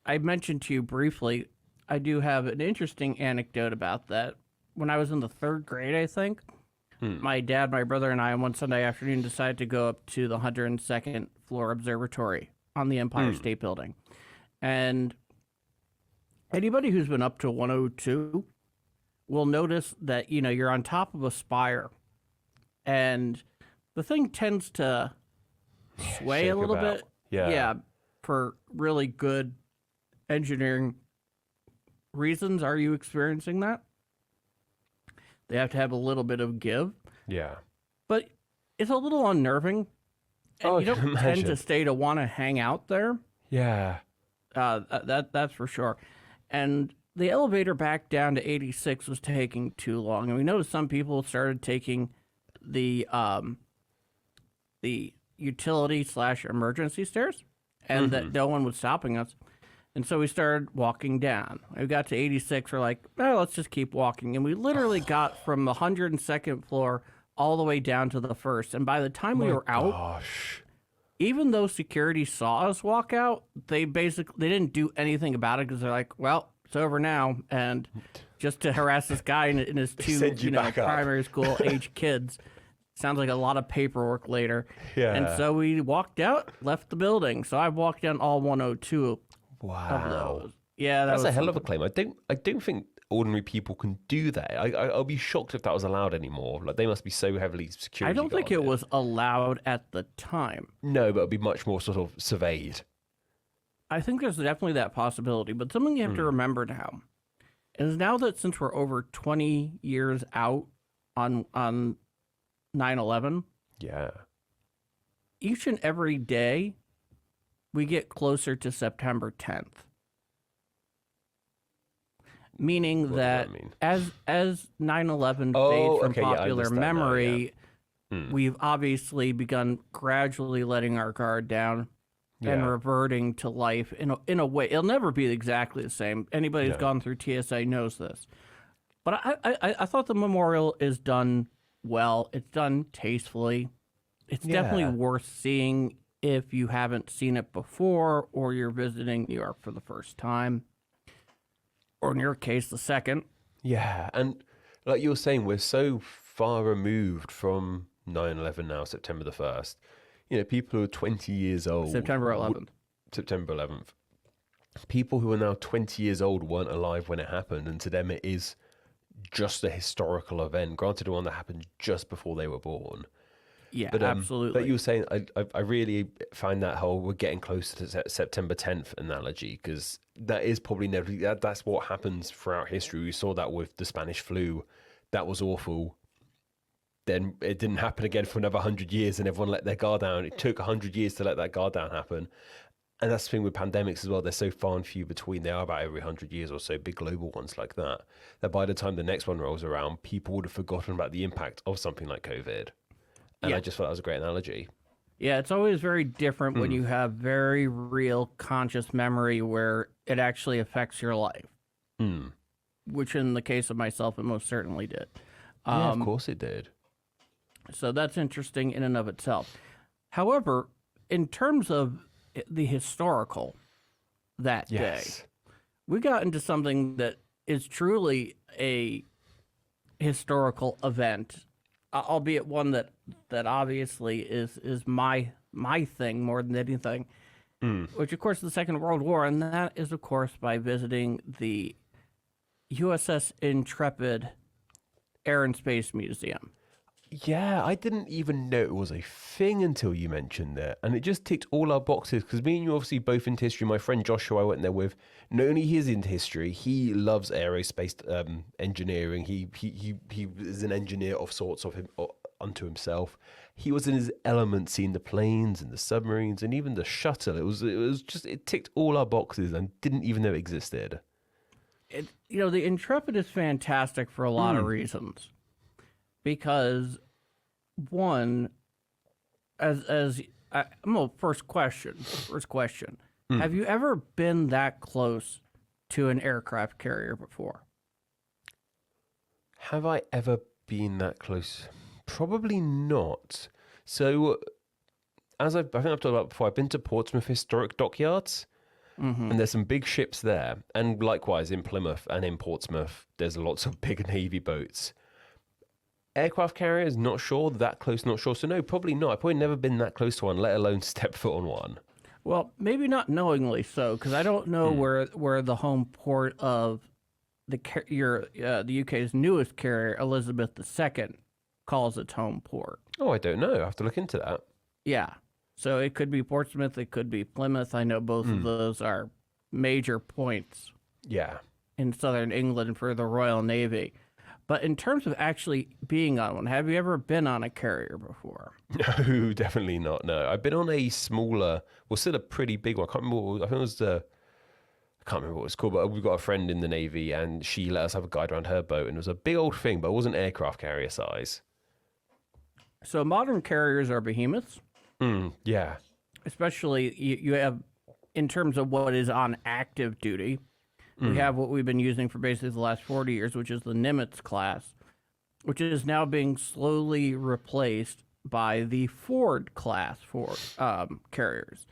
I mentioned to you briefly. I do have an interesting anecdote about that. When I was in the 3rd grade, I think, my dad, my brother, and I on one Sunday afternoon decided to go up to the 102nd floor observatory on the Empire State Building. And anybody who's been up to 102 will notice that, you're on top of a spire, and the thing tends to sway a little bit. Yeah, for really good engineering reasons. Are you experiencing that? They have to have a little bit of give. Yeah. But it's a little unnerving. And you don't tend imagine. to stay to want to hang out there. Yeah. That's for sure. And the elevator back down to 86 was taking too long. And we noticed some people started taking the utility/emergency stairs, and that no one was stopping us. And so we started walking down. We got to 86. We're like, let's just keep walking. And we literally got from the 102nd floor all the way down to the 1st. And by the time we were out, even though security saw us walk out, they didn't do anything about it, because they're like, well, it's over now. And just to harass this guy and his two primary school age kids. Sounds like a lot of paperwork later. Yeah. And so we walked out, left the building. So I've walked down all 102 of those. Yeah, that's a hell of a claim. I don't think ordinary people can do that. I'll be shocked if that was allowed anymore. Like, they must be so heavily security. I don't think it was allowed at the time. No, but it'd be much more sort of surveyed. I think there's definitely that possibility. But something you have to remember now is that since we're over 20 years out on 9/11, each and every day we get closer to September 10th. Meaning that as 9/11 fades from popular memory, we've obviously begun gradually letting our guard down. and reverting to life in a way. It'll never be exactly the same. Anybody who's gone through TSA knows this. But I thought the memorial is done well. It's done tastefully. It's definitely worth seeing if you haven't seen it before or you're visiting New York for the first time. Or in your case, the second. Yeah, and like you were saying, we're so far removed from 9/11 now, September the 1st. You know, people who are 20 years old. September 11th. September 11th. People who are now 20 years old weren't alive when it happened, and to them it is just a historical event, granted one that happened just before they were born. Yeah, But, absolutely. But you were saying, I really find that whole we're getting closer to September 10th analogy, because that is probably never, that's what happens throughout history. We saw that with the Spanish flu. That was awful. Then it didn't happen again for another 100 years and everyone let their guard down. It took 100 years to let that guard down happen. And that's the thing with pandemics as well. They're so far and few between. They are about every 100 years or so, big global ones like that, that by the time the next one rolls around, people would have forgotten about the impact of something like COVID. And I just thought that was a great analogy. Yeah, it's always very different when you have very real conscious memory where it actually affects your life, which in the case of myself, it most certainly did. Yeah, of course it did. So that's interesting in and of itself. However, in terms of the historical that day, we got into something that is truly a historical event, albeit one that obviously is my thing more than anything, which of course is the Second World War, and that is of course by visiting the USS Intrepid Air and Space Museum. Yeah, I didn't even know it was a thing until you mentioned it. And it just ticked all our boxes, because me and you obviously both into history. My friend Joshua I went there with, not only he is into history, he loves aerospace engineering. He is an engineer of sorts of him unto himself. He was in his element seeing the planes and the submarines and even the shuttle. It was just, it ticked all our boxes and didn't even know it existed. The Intrepid is fantastic for a lot of reasons. Because, one, first question. Have you ever been that close to an aircraft carrier before? Have I ever been that close? Probably not. So, I think I've talked about before, I've been to Portsmouth Historic Dockyards, and there's some big ships there. And likewise in Plymouth and in Portsmouth, there's lots of big Navy boats. Aircraft carriers, not sure. That close, not sure. So no, probably not. I've probably never been that close to one, let alone step foot on one. Well, maybe not knowingly so, because I don't know where the home port of the UK's newest carrier, Elizabeth II, calls its home port. Oh, I don't know. I have to look into that. Yeah. So it could be Portsmouth, it could be Plymouth. I know both of those are major points. Yeah. In southern England for the Royal Navy. But in terms of actually being on one, have you ever been on a carrier before? No, definitely not. No, I've been on a smaller, still a pretty big one. I can't remember. I think it was I can't remember what it was called. But we've got a friend in the Navy, and she let us have a guide around her boat, and it was a big old thing, but it wasn't aircraft carrier size. So modern carriers are behemoths. Yeah. Especially you have, in terms of what is on active duty. We have what we've been using for basically the last 40 years, which is the Nimitz class, which is now being slowly replaced by the Ford class for carriers.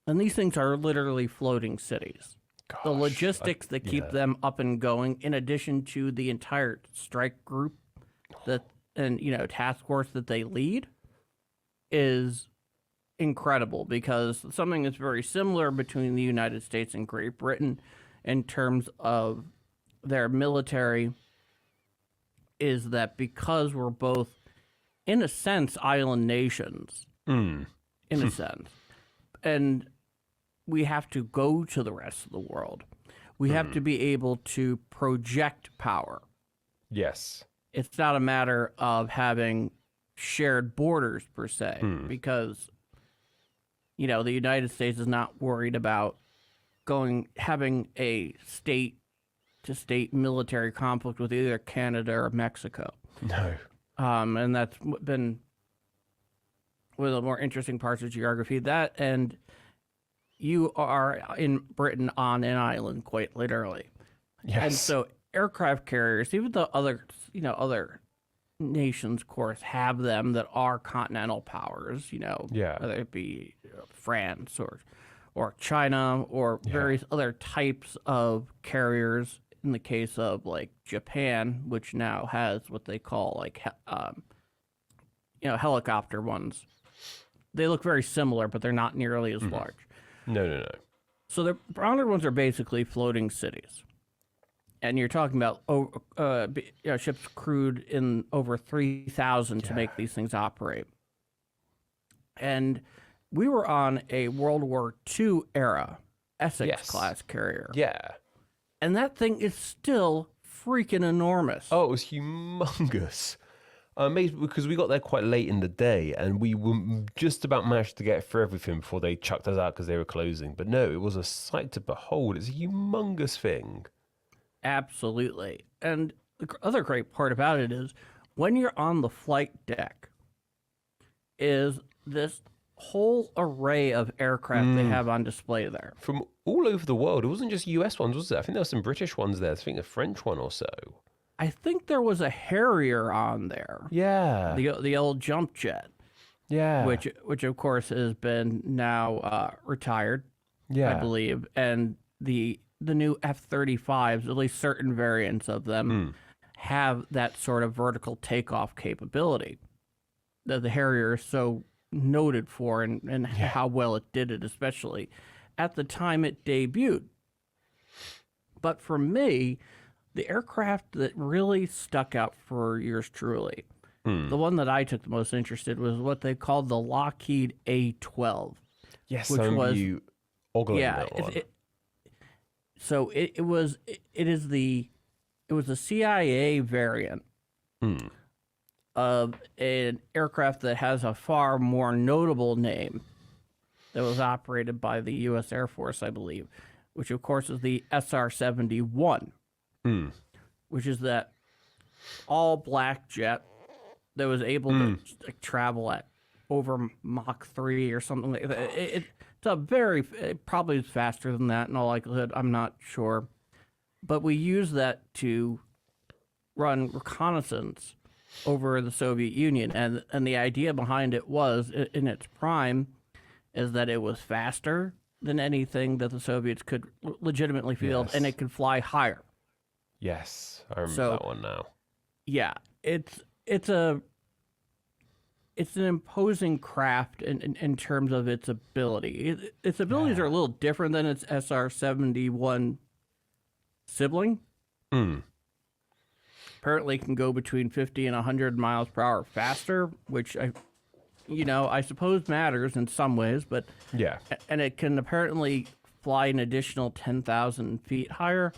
And these things are literally floating cities. The logistics that keep them up and going, in addition to the entire strike group task force that they lead, is incredible, because something that's very similar between the United States and Great Britain in terms of their military is that because we're both, in a sense, island nations, in a sense, and we have to go to the rest of the world, we have to be able to project power. Yes. It's not a matter of having shared borders, per se, because, the United States is not worried about having a state-to-state military conflict with either Canada or Mexico. No. And that's been one of the more interesting parts of geography. That, and you are in Britain on an island, quite literally. Yes. And so aircraft carriers, even though other nations, of course, have them that are continental powers, Yeah. whether it be France or China or various other types of carriers. In the case of like Japan, which now has what they call like helicopter ones. They look very similar, but they're not nearly as large. No. So the browner ones are basically floating cities. And you're talking about ships crewed in over 3,000 to make these things operate. And we were on a World War II era Essex-class carrier. Yeah. And that thing is still freaking enormous. Oh, it was humongous. I'm amazed because we got there quite late in the day and we were just about managed to get through everything before they chucked us out because they were closing. But no, it was a sight to behold. It's a humongous thing. Absolutely. And the other great part about it is when you're on the flight deck is this whole array of aircraft they have on display there. From all over the world. It wasn't just US ones, was it? I think there were some British ones there. I think a French one or so. I think there was a Harrier on there. Yeah. The old jump jet. Yeah. Which of course has been now retired, yeah. I believe. And the new F-35s, at least certain variants of them, have that sort of vertical takeoff capability that the Harrier is so noted for and how well it did it, especially at the time it debuted. But for me, the aircraft that really stuck out for yours truly, the one that I took the most interest in was what they called the Lockheed A-12. Yes, which was you ogling that one. It was the CIA variant of an aircraft that has a far more notable name that was operated by the U.S. Air Force, I believe, which of course is the SR-71, which is that all-black jet that was able to travel at over Mach 3 or something like that. It's a it probably is faster than that in all likelihood. I'm not sure. But we used that to run reconnaissance over the Soviet Union. And the idea behind it was, in its prime, is that it was faster than anything that the Soviets could legitimately field, and it could fly higher. Yes, I remember that one now. Yeah, it's an imposing craft in terms of its ability. Its abilities are a little different than its SR-71 sibling. Apparently can go between 50 and 100 miles per hour faster, which I suppose matters in some ways, but yeah. And it can apparently fly an additional 10,000 feet higher.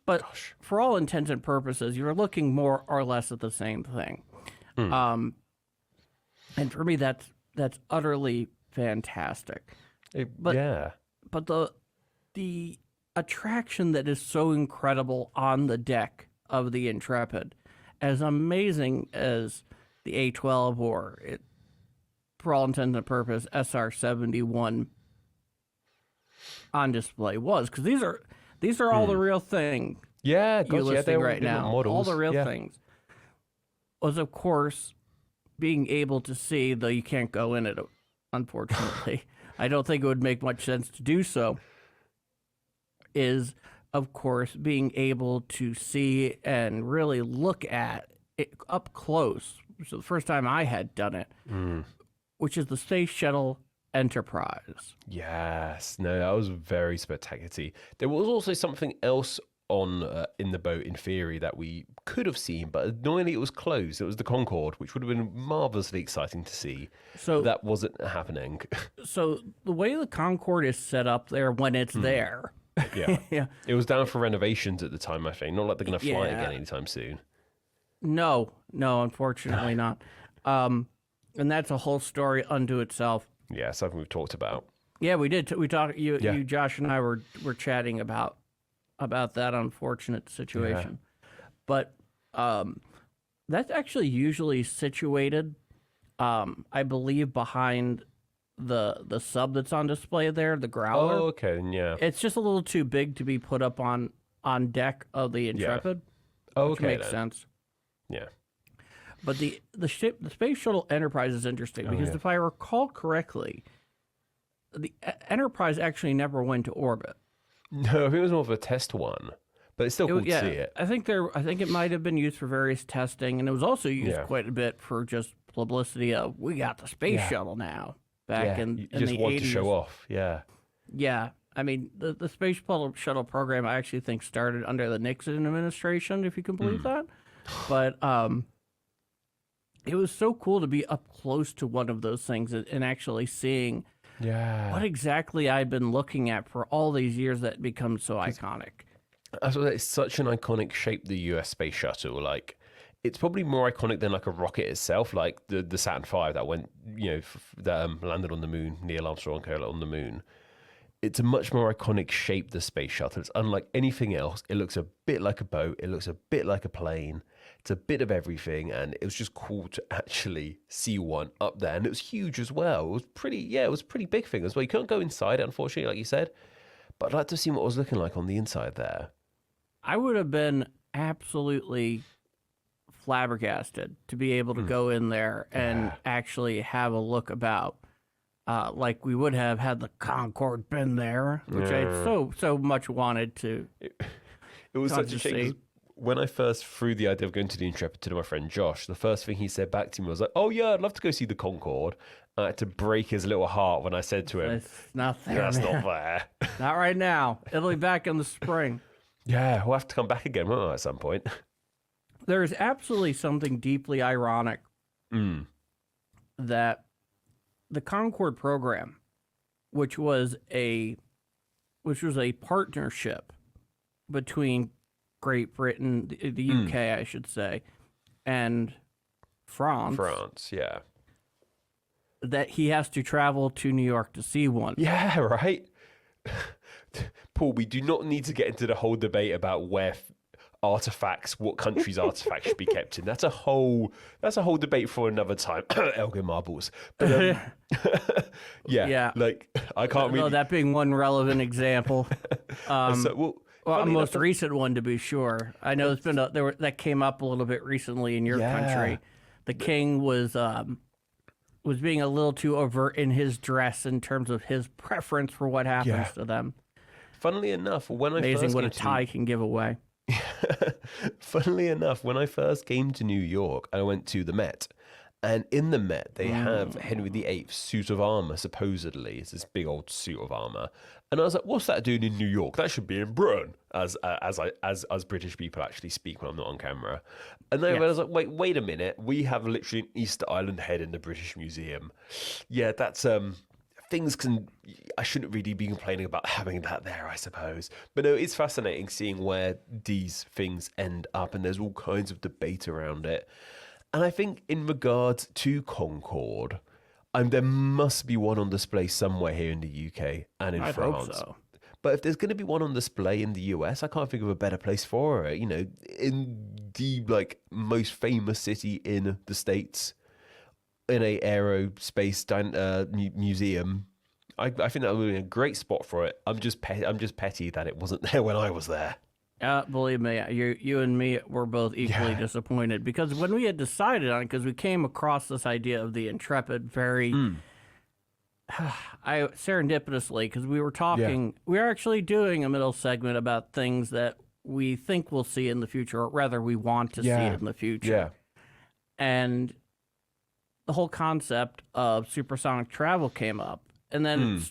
But for all intents and purposes, you're looking more or less at the same thing. And for me, that's utterly fantastic. But the attraction that is so incredible on the deck of the Intrepid, as amazing as the A-12 or for all intents and purposes, SR-71 on display was, because these are all the real thing. Yeah, you're listening right now. Models. All the real things was, of course, being able to see, though you can't go in it, unfortunately. I don't think it would make much sense to do so. Is, of course, being able to see and really look at it up close, which is the first time I had done it, which is the Space Shuttle Enterprise. Yes, no, that was very spectacular. There was also something else on in the boat, in theory, that we could have seen, but annoyingly it was closed. It was the Concorde, which would have been marvelously exciting to see. So that wasn't happening. So the way the Concorde is set up there when it's there. Yeah. It was down for renovations at the time, I think. Not like they're going to fly again anytime soon. No, unfortunately not. And that's a whole story unto itself. Yeah, something we've talked about. Yeah, we did. We talked. You, Josh, and I were chatting about that unfortunate situation. But that's actually usually situated, I believe, behind the sub that's on display there, the Growler. Oh, okay, yeah. It's just a little too big to be put up on deck of the Intrepid. Oh, which okay, makes then. sense. Yeah. But the Space Shuttle Enterprise is interesting because if I recall correctly, the Enterprise actually never went to orbit. No, I think it was more of a test one, but it's still cool to see it. I think it might have been used for various testing, and it was also used quite a bit for just publicity of we got the space shuttle now. Back in you in just the want 80s. to show off. Yeah. Yeah, I mean the Space Shuttle program I actually think started under the Nixon administration, if you can believe that. But it was so cool to be up close to one of those things and actually seeing what exactly I'd been looking at for all these years that become so iconic. It's such an iconic shape, the US space shuttle. Like, it's probably more iconic than like a rocket itself, like the Saturn V that went, that landed on the moon, Neil Armstrong on the moon. It's a much more iconic shape, the space shuttle. It's unlike anything else. It looks a bit like a boat. It looks a bit like a plane. It's a bit of everything, and it was just cool to actually see one up there. And it was huge as well. It was pretty big thing as well. You couldn't go inside it, unfortunately, like you said. But I'd like to see what it was looking like on the inside there. I would have been absolutely flabbergasted to be able to go in there and actually have a look about. Like we would have had the Concorde been there, which I so much wanted to. It was such a shame. 'Cause when I first threw the idea of going to the Intrepid to my friend Josh, the first thing he said back to me was like, "Oh yeah, I'd love to go see the Concorde." I had to break his little heart when I said to him, "It's not there. That's man. not there. Not right now. It'll be back in the spring." Yeah, we'll have to come back again, won't we, at some point? There is absolutely something deeply ironic that the Concorde program, which was a partnership between Great Britain, the UK, I should say, and France. France, yeah. That he has to travel to New York to see one. Yeah, right. Paul, we do not need to get into the whole debate about what country's artifacts should be kept in. That's a whole debate for another time. Elgin marbles. But like I can't really. No, that being one relevant example. A most recent one to be sure. I know it's been that came up a little bit recently in your country. The king was being a little too overt in his dress in terms of his preference for what happens to them. Funnily enough, amazing what a tie can give away. Funnily enough, when I first came to New York, I went to the Met. And in the Met, they have Henry VIII's suit of armor, supposedly. It's this big old suit of armor. And I was like, what's that doing in New York? That should be in Britain, as British people actually speak when I'm not on camera. And then I was like, wait a minute. We have literally an Easter Island head in the British Museum. Yeah, that's... I shouldn't really be complaining about having that there, I suppose. But no, it's fascinating seeing where these things end up, and there's all kinds of debate around it. And I think in regards to Concorde, there must be one on display somewhere here in the UK and in France. Hope so. But if there's going to be one on display in the US, I can't think of a better place for it. In the most famous city in the States, in a aerospace museum, I think that would be a great spot for it. I'm just petty that it wasn't there when I was there. Believe me, you and me were both equally disappointed because when we had decided on it, because we came across this idea of the Intrepid very serendipitously, because we were talking, we are actually doing a middle segment about things that we think we'll see in the future, or rather we want to see it in the future. Yeah. And the whole concept of supersonic travel came up, and then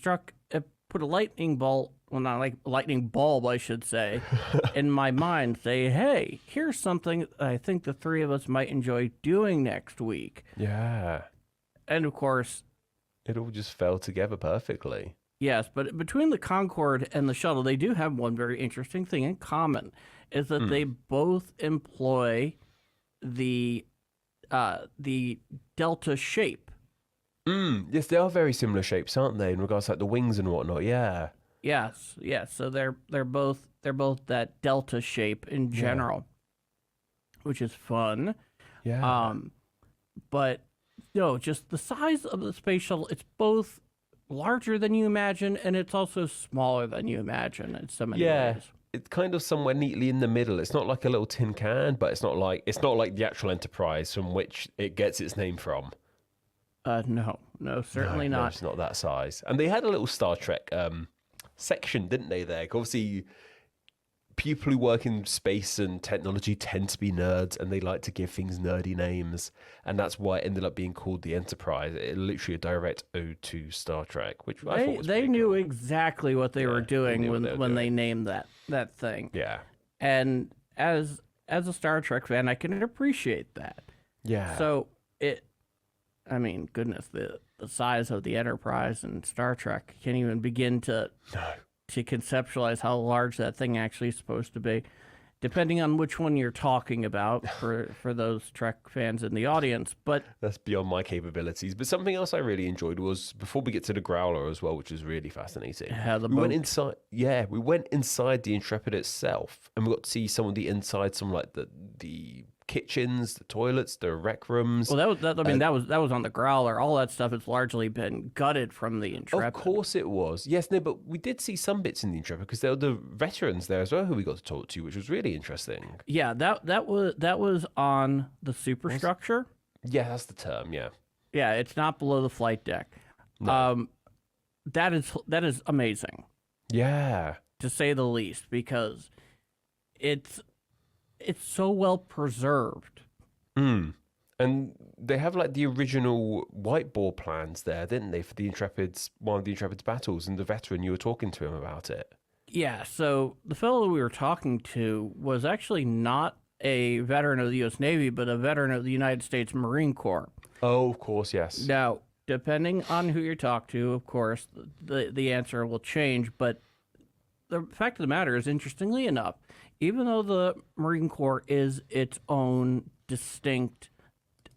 it put a lightning bolt, well, not like a lightning bulb, I should say, in my mind, say, hey, here's something I think the three of us might enjoy doing next week. Yeah. And of course, it all just fell together perfectly. Yes, but between the Concorde and the shuttle, they do have one very interesting thing in common, is that they both employ the delta shape. Yes, they are very similar shapes, aren't they, in regards to like the wings and whatnot? Yeah. Yes. So they're both that delta shape in general, which is fun. Yeah. But no, just the size of the space shuttle. It's both larger than you imagine, and it's also smaller than you imagine in so many Yeah. ways. It's kind of somewhere neatly in the middle. It's not like a little tin can, but it's not like the actual Enterprise from which it gets its name from. No, certainly No, not. it's not that size. And they had a little Star Trek section, didn't they? There, obviously, people who work in space and technology tend to be nerds, and they like to give things nerdy names, and that's why it ended up being called the Enterprise. It literally a direct ode to Star Trek, which I thought was They pretty knew cool. exactly what they were doing knew what they were when they doing. named that thing. Yeah, And as a Star Trek fan, I can appreciate that. yeah. So goodness, the size of the Enterprise and Star Trek, can't even begin to conceptualize how large that thing actually is supposed to be, depending on which one you're talking about for those Trek fans in the audience. But That's beyond my capabilities. But something else I really enjoyed was, before we get to the Growler as well, which was really fascinating. the We went boat. inside. Yeah, we went inside the Intrepid itself, and we got to see some of the inside, some like the kitchens, the toilets, the rec rooms. Well, that was on the Growler. All that stuff has largely been gutted from the Intrepid. Of course it was. Yes, no, but we did see some bits in the Intrepid because there were the veterans there as well who we got to talk to, which was really interesting. Yeah, that was on the superstructure. Yeah, that's the term. Yeah. Yeah, it's not below the flight deck. No. That is amazing, Yeah. to say the least, because it's so well preserved. And they have like the original whiteboard plans there, didn't they, for the Intrepid's one of the Intrepid's battles, and the veteran, you were talking to him about it. Yeah, so the fellow we were talking to was actually not a veteran of the U.S. Navy, but a veteran of the United States Marine Corps. Oh, of course, yes. Now, depending on who you talk to, of course, the answer will change, but the fact of the matter is, interestingly enough, even though the Marine Corps is its own distinct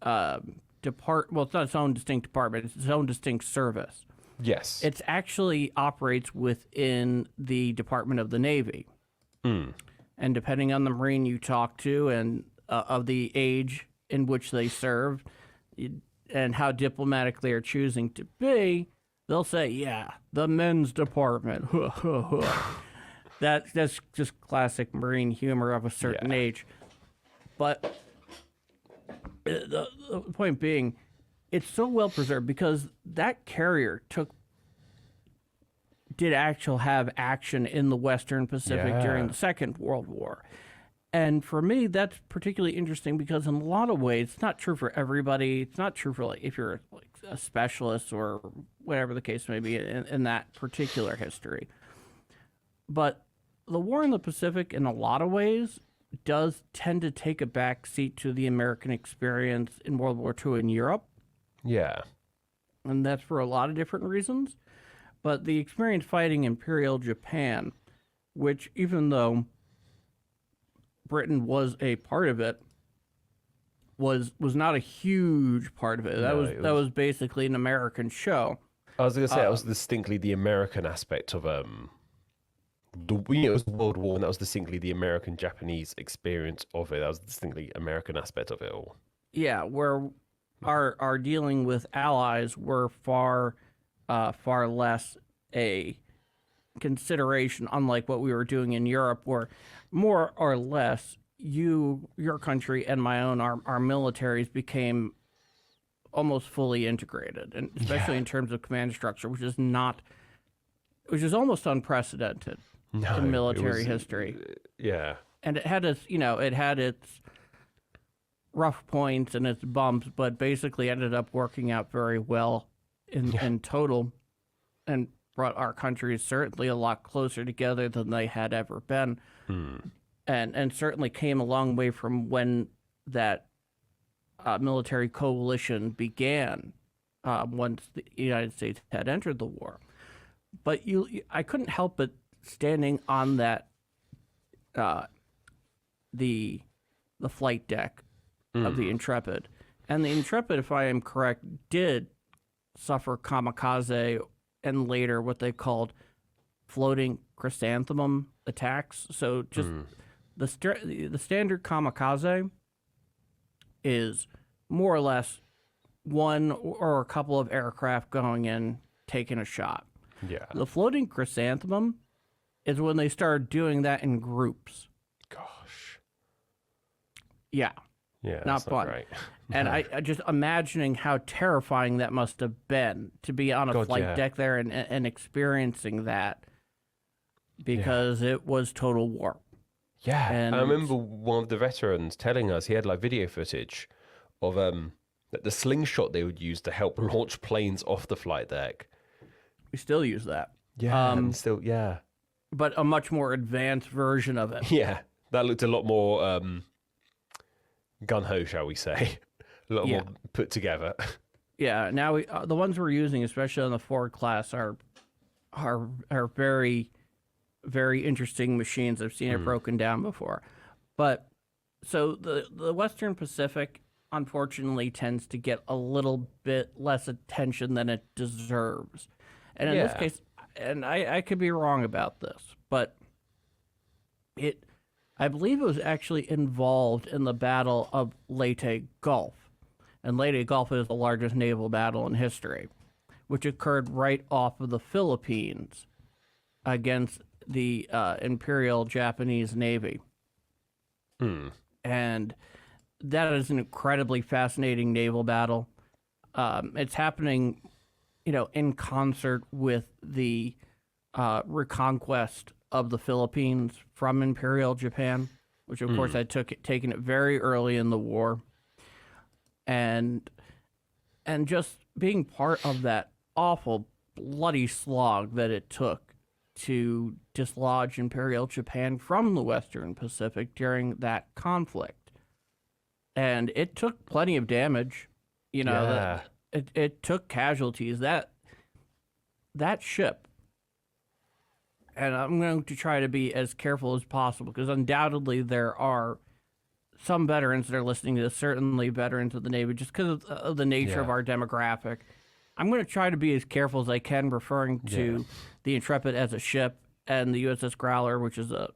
it's not its own distinct department, it's its own distinct service. Yes. It actually operates within the Department of the Navy. And depending on the Marine you talk to and of the age in which they serve and how diplomatic they are choosing to be, they'll say, yeah, the men's department. That's just classic Marine humor of a certain age. But the point being, it's so well preserved because that carrier did actually have action in the Western Pacific during the Second World War. And for me, that's particularly interesting because in a lot of ways, it's not true for everybody. It's not true for like if you're like a specialist or whatever the case may be in that particular history. But the war in the Pacific, in a lot of ways, does tend to take a back seat to the American experience in World War II in Europe. Yeah. And that's for a lot of different reasons. But the experience fighting Imperial Japan, which even though Britain was a part of it, was not a huge part of it. That was basically an American show. I was going to say that was distinctly the American aspect of it was World War, and that was distinctly the American-Japanese experience of it. That was distinctly American aspect of it all. Yeah, where our dealing with allies were far less a consideration, unlike what we were doing in Europe, where more or less your country and my own, our militaries became almost fully integrated, and especially in terms of command structure, which is almost unprecedented in military history. Yeah. And it had its rough points and its bumps, but basically ended up working out very well in total, and brought our countries certainly a lot closer together than they had ever been, and certainly came a long way from when that military coalition began, once the United States had entered the war. But I couldn't help but standing on that the flight deck of the Intrepid, and the Intrepid, if I am correct, did suffer kamikaze and later what they called floating chrysanthemum attacks. So just the standard kamikaze is more or less one or a couple of aircraft going in taking a shot. Yeah. The floating chrysanthemum is when they started doing that in groups. Gosh. Yeah. Yeah. Not that's fun. Great. And No. I just imagining how terrifying that must have been to be on a God, flight yeah. deck there and experiencing that, because it was total war. Yeah. And I remember one of the veterans telling us he had like video footage of the slingshot they would use to help launch planes off the flight deck. we still use that. Yeah. And still, yeah. But a much more advanced version of it. Yeah. That looked a lot more gun-ho, shall we say. A lot Yeah. more put together. Yeah, now the ones we're using, especially on the Ford class, are very, very interesting machines. I've seen it broken down before. But so the Western Pacific, unfortunately, tends to get a little bit less attention than it deserves. And in this Yeah. case, and I could be wrong about this, but I believe it was actually involved in the Battle of Leyte Gulf. And Leyte Gulf is the largest naval battle in history, which occurred right off of the Philippines against the Imperial Japanese Navy. And that is an incredibly fascinating naval battle. It's happening, in concert with the reconquest of the Philippines from Imperial Japan, which of course had taken it very early in the war. And just being part of that awful, bloody slog that it took to dislodge Imperial Japan from the Western Pacific during that conflict. And it took plenty of damage. Yeah. It took casualties. That ship, and I'm going to try to be as careful as possible, because undoubtedly there are some veterans that are listening to this, certainly veterans of the Navy, just because of the nature of Yeah. our demographic. I'm going to try to be as careful as I can, referring to the Intrepid as a ship and the USS Growler, which is a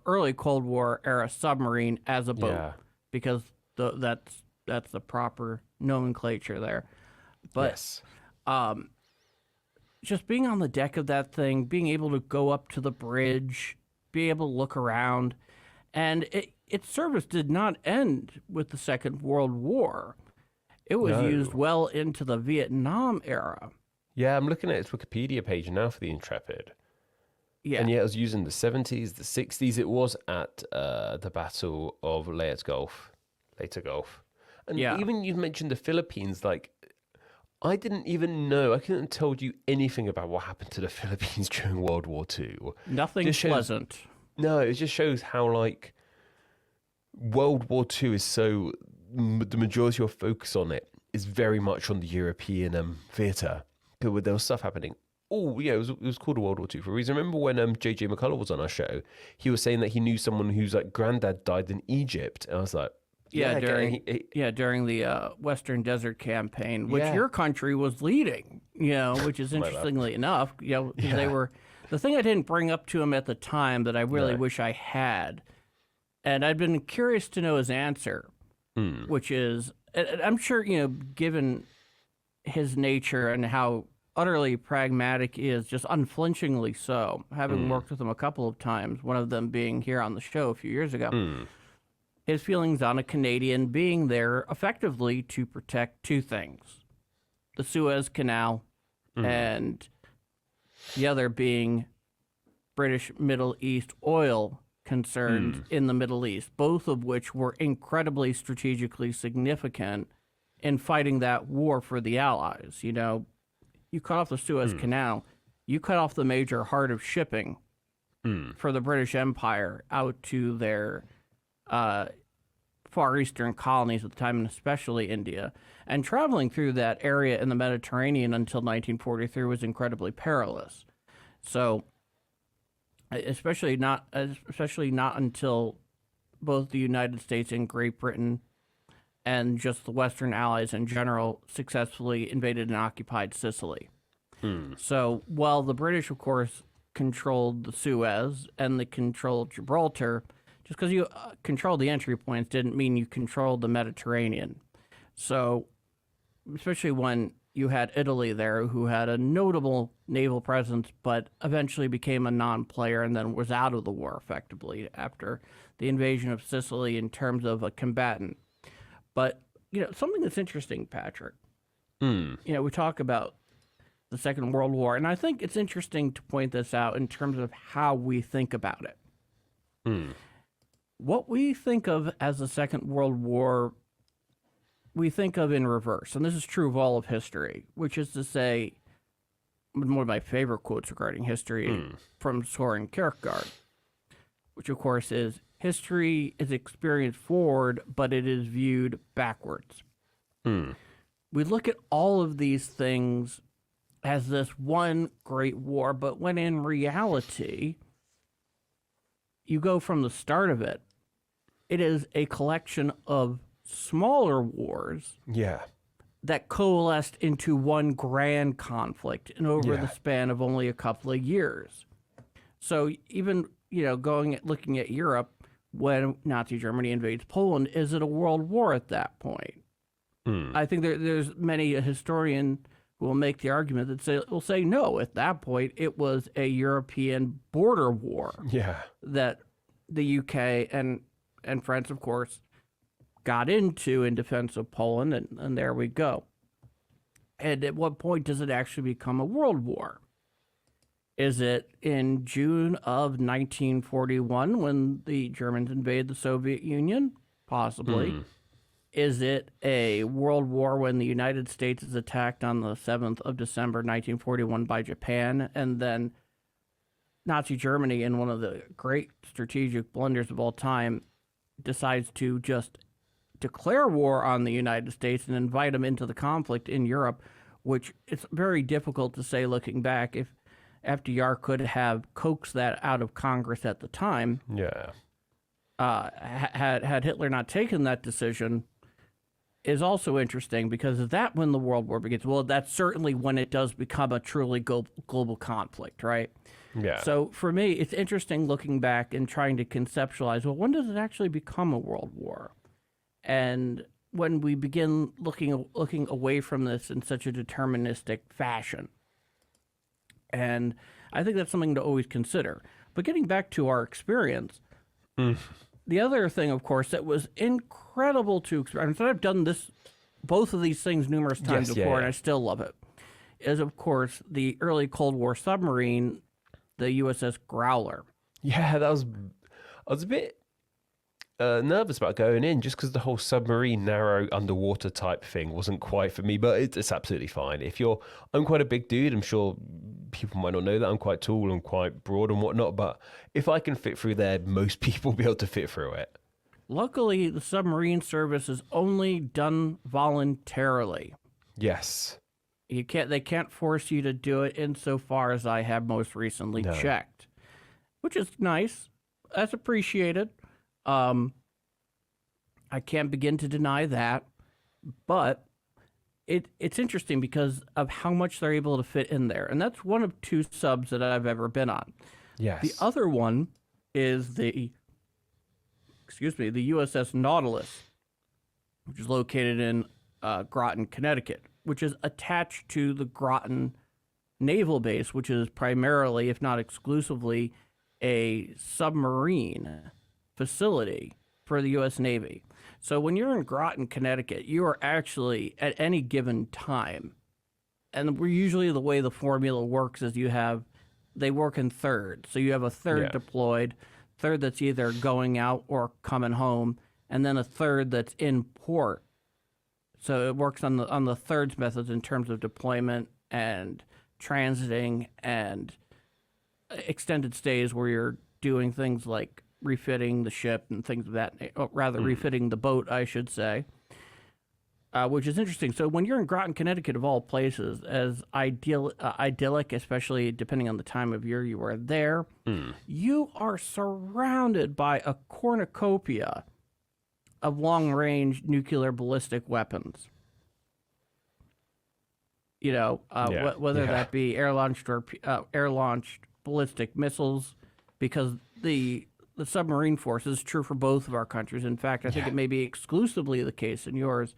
early Cold War era submarine, as a boat, Yeah. because that's the proper nomenclature there. But Yes. just being on the deck of that thing, being able to go up to the bridge, be able to look around, and its service did not end with the Second World War. It was No. used well into the Vietnam era. Yeah, I'm looking at its Wikipedia page now for the Intrepid. Yeah, And yeah, it was used in the 70s, the 60s. It was at the Battle of Leyte Gulf. And Yeah. even you've mentioned the Philippines, like, I didn't even know, I couldn't have told you anything about what happened to the Philippines during World War II. nothing just shows- pleasant. No, it just shows how, like, World War II is so, the majority of focus on it is very much on the European theatre. There was stuff happening. Oh, yeah, it was called World War II for a reason. Remember when J.J. McCullough was on our show? He was saying that he knew someone whose, like, granddad died in Egypt. And I was like, Yeah, okay, during the Western Desert Campaign, which Yeah. your country was leading, which is My bad. interestingly enough, 'cause Yeah. they were, the thing I didn't bring up to him at the time that I really No. wish I had, and I'd been curious to know his answer, which is, and I'm sure, given his nature and how utterly pragmatic he is, just unflinchingly so, having worked with him a couple of times, one of them being here on the show a few years ago. His feelings on a Canadian being there effectively to protect two things: the Suez Canal, and the other being British Middle East oil concerns in the Middle East, both of which were incredibly strategically significant in fighting that war for the Allies. You cut off the Suez Canal, you cut off the major heart of shipping for the British Empire out to their Far Eastern colonies at the time, and especially India. And traveling through that area in the Mediterranean until 1943 was incredibly perilous. So, especially not until both the United States and Great Britain, and just the Western Allies in general, successfully invaded and occupied Sicily. So while the British, of course, controlled the Suez and they controlled Gibraltar, just because you controlled the entry points didn't mean you controlled the Mediterranean. So, especially when you had Italy there, who had a notable naval presence, but eventually became a non-player and then was out of the war effectively after the invasion of Sicily in terms of a combatant. But, something that's interesting, Patrick, we talk about the Second World War, and I think it's interesting to point this out in terms of how we think about it. What we think of as the Second World War, we think of in reverse, and this is true of all of history, which is to say, one of my favorite quotes regarding history from Soren Kierkegaard, which of course is, history is experienced forward, but it is viewed backwards. We look at all of these things as this one great war, but when in reality, you go from the start of it, it is a collection of smaller wars that coalesced into one grand conflict and over the span of only a couple of years. So even, looking at Europe, when Nazi Germany invades Poland, is it a world war at that point? I think there's many a historian who will make the argument that will say no, at that point it was a European border war that the UK and France, of course, got into in defense of Poland, and there we go. And at what point does it actually become a world war? Is it in June of 1941 when the Germans invade the Soviet Union? Possibly. Is it a world war when the United States is attacked on the 7th of December 1941 by Japan, and then Nazi Germany, in one of the great strategic blunders of all time, decides to just declare war on the United States and invite them into the conflict in Europe, which it's very difficult to say looking back if FDR could have coaxed that out of Congress at the time. Had Hitler not taken that decision, is also interesting, because is that when the World War begins? Well, that's certainly when it does become a truly global conflict, right? So for me, it's interesting looking back and trying to conceptualize, well, when does it actually become a world war? And when we begin looking away from this in such a deterministic fashion. And I think that's something to always consider. But getting back to our experience, the other thing, of course, that was incredible to experience, and I've done both of these things numerous times before, and I still love it, is, of course, the early Cold War submarine, the USS Growler. I was a bit nervous about going in, just because the whole submarine, narrow, underwater type thing wasn't quite for me, but it's absolutely fine. I'm quite a big dude, I'm sure people might not know that, I'm quite tall and quite broad and whatnot, but if I can fit through there, most people will be able to fit through it. Luckily, the submarine service is only done voluntarily. Yes. They can't force you to do it, insofar as I have most recently checked, which is nice. That's appreciated. I can't begin to deny that, but it's interesting because of how much they're able to fit in there. And that's one of two subs that I've ever been on. Yes. The other one is the USS Nautilus, which is located in Groton, Connecticut, which is attached to the Groton Naval Base, which is primarily, if not exclusively, a submarine facility for the U.S. Navy. So when you're in Groton, Connecticut, you are actually, at any given time, and we're usually, the way the formula works is they work in thirds. So you have a third deployed, third that's either going out or coming home, and then a third that's in port. So it works on the thirds methods in terms of deployment and transiting and extended stays, where you're doing things like refitting the ship and things of that, refitting the boat, I should say, which is interesting. So when you're in Groton, Connecticut, of all places, as idyllic, especially depending on the time of year you are there, you are surrounded by a cornucopia of long-range nuclear ballistic weapons. Whether that be air-launched or air-launched ballistic missiles, because the submarine force is true for both of our countries. In fact, I think it may be exclusively the case in yours,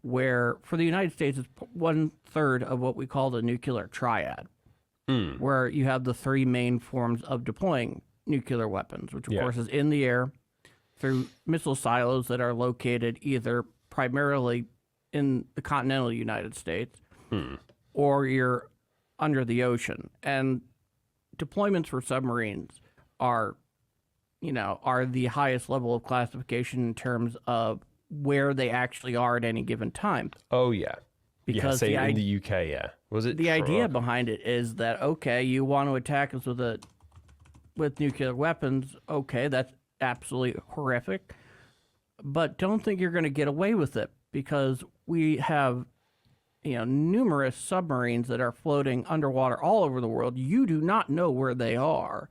where for the United States, it's 1/3 of what we call the nuclear triad, where you have the three main forms of deploying nuclear weapons, which of course is in the air, through missile silos that are located either primarily in the continental United States or you're under the ocean. And deployments for submarines are the highest level of classification in terms of where they actually are at any given time. Oh, yeah. Because say in the UK, Was it? The idea behind it is that, okay, you want to attack us with nuclear weapons. Okay, that's absolutely horrific. But don't think you're going to get away with it, because we have numerous submarines that are floating underwater all over the world. You do not know where they are.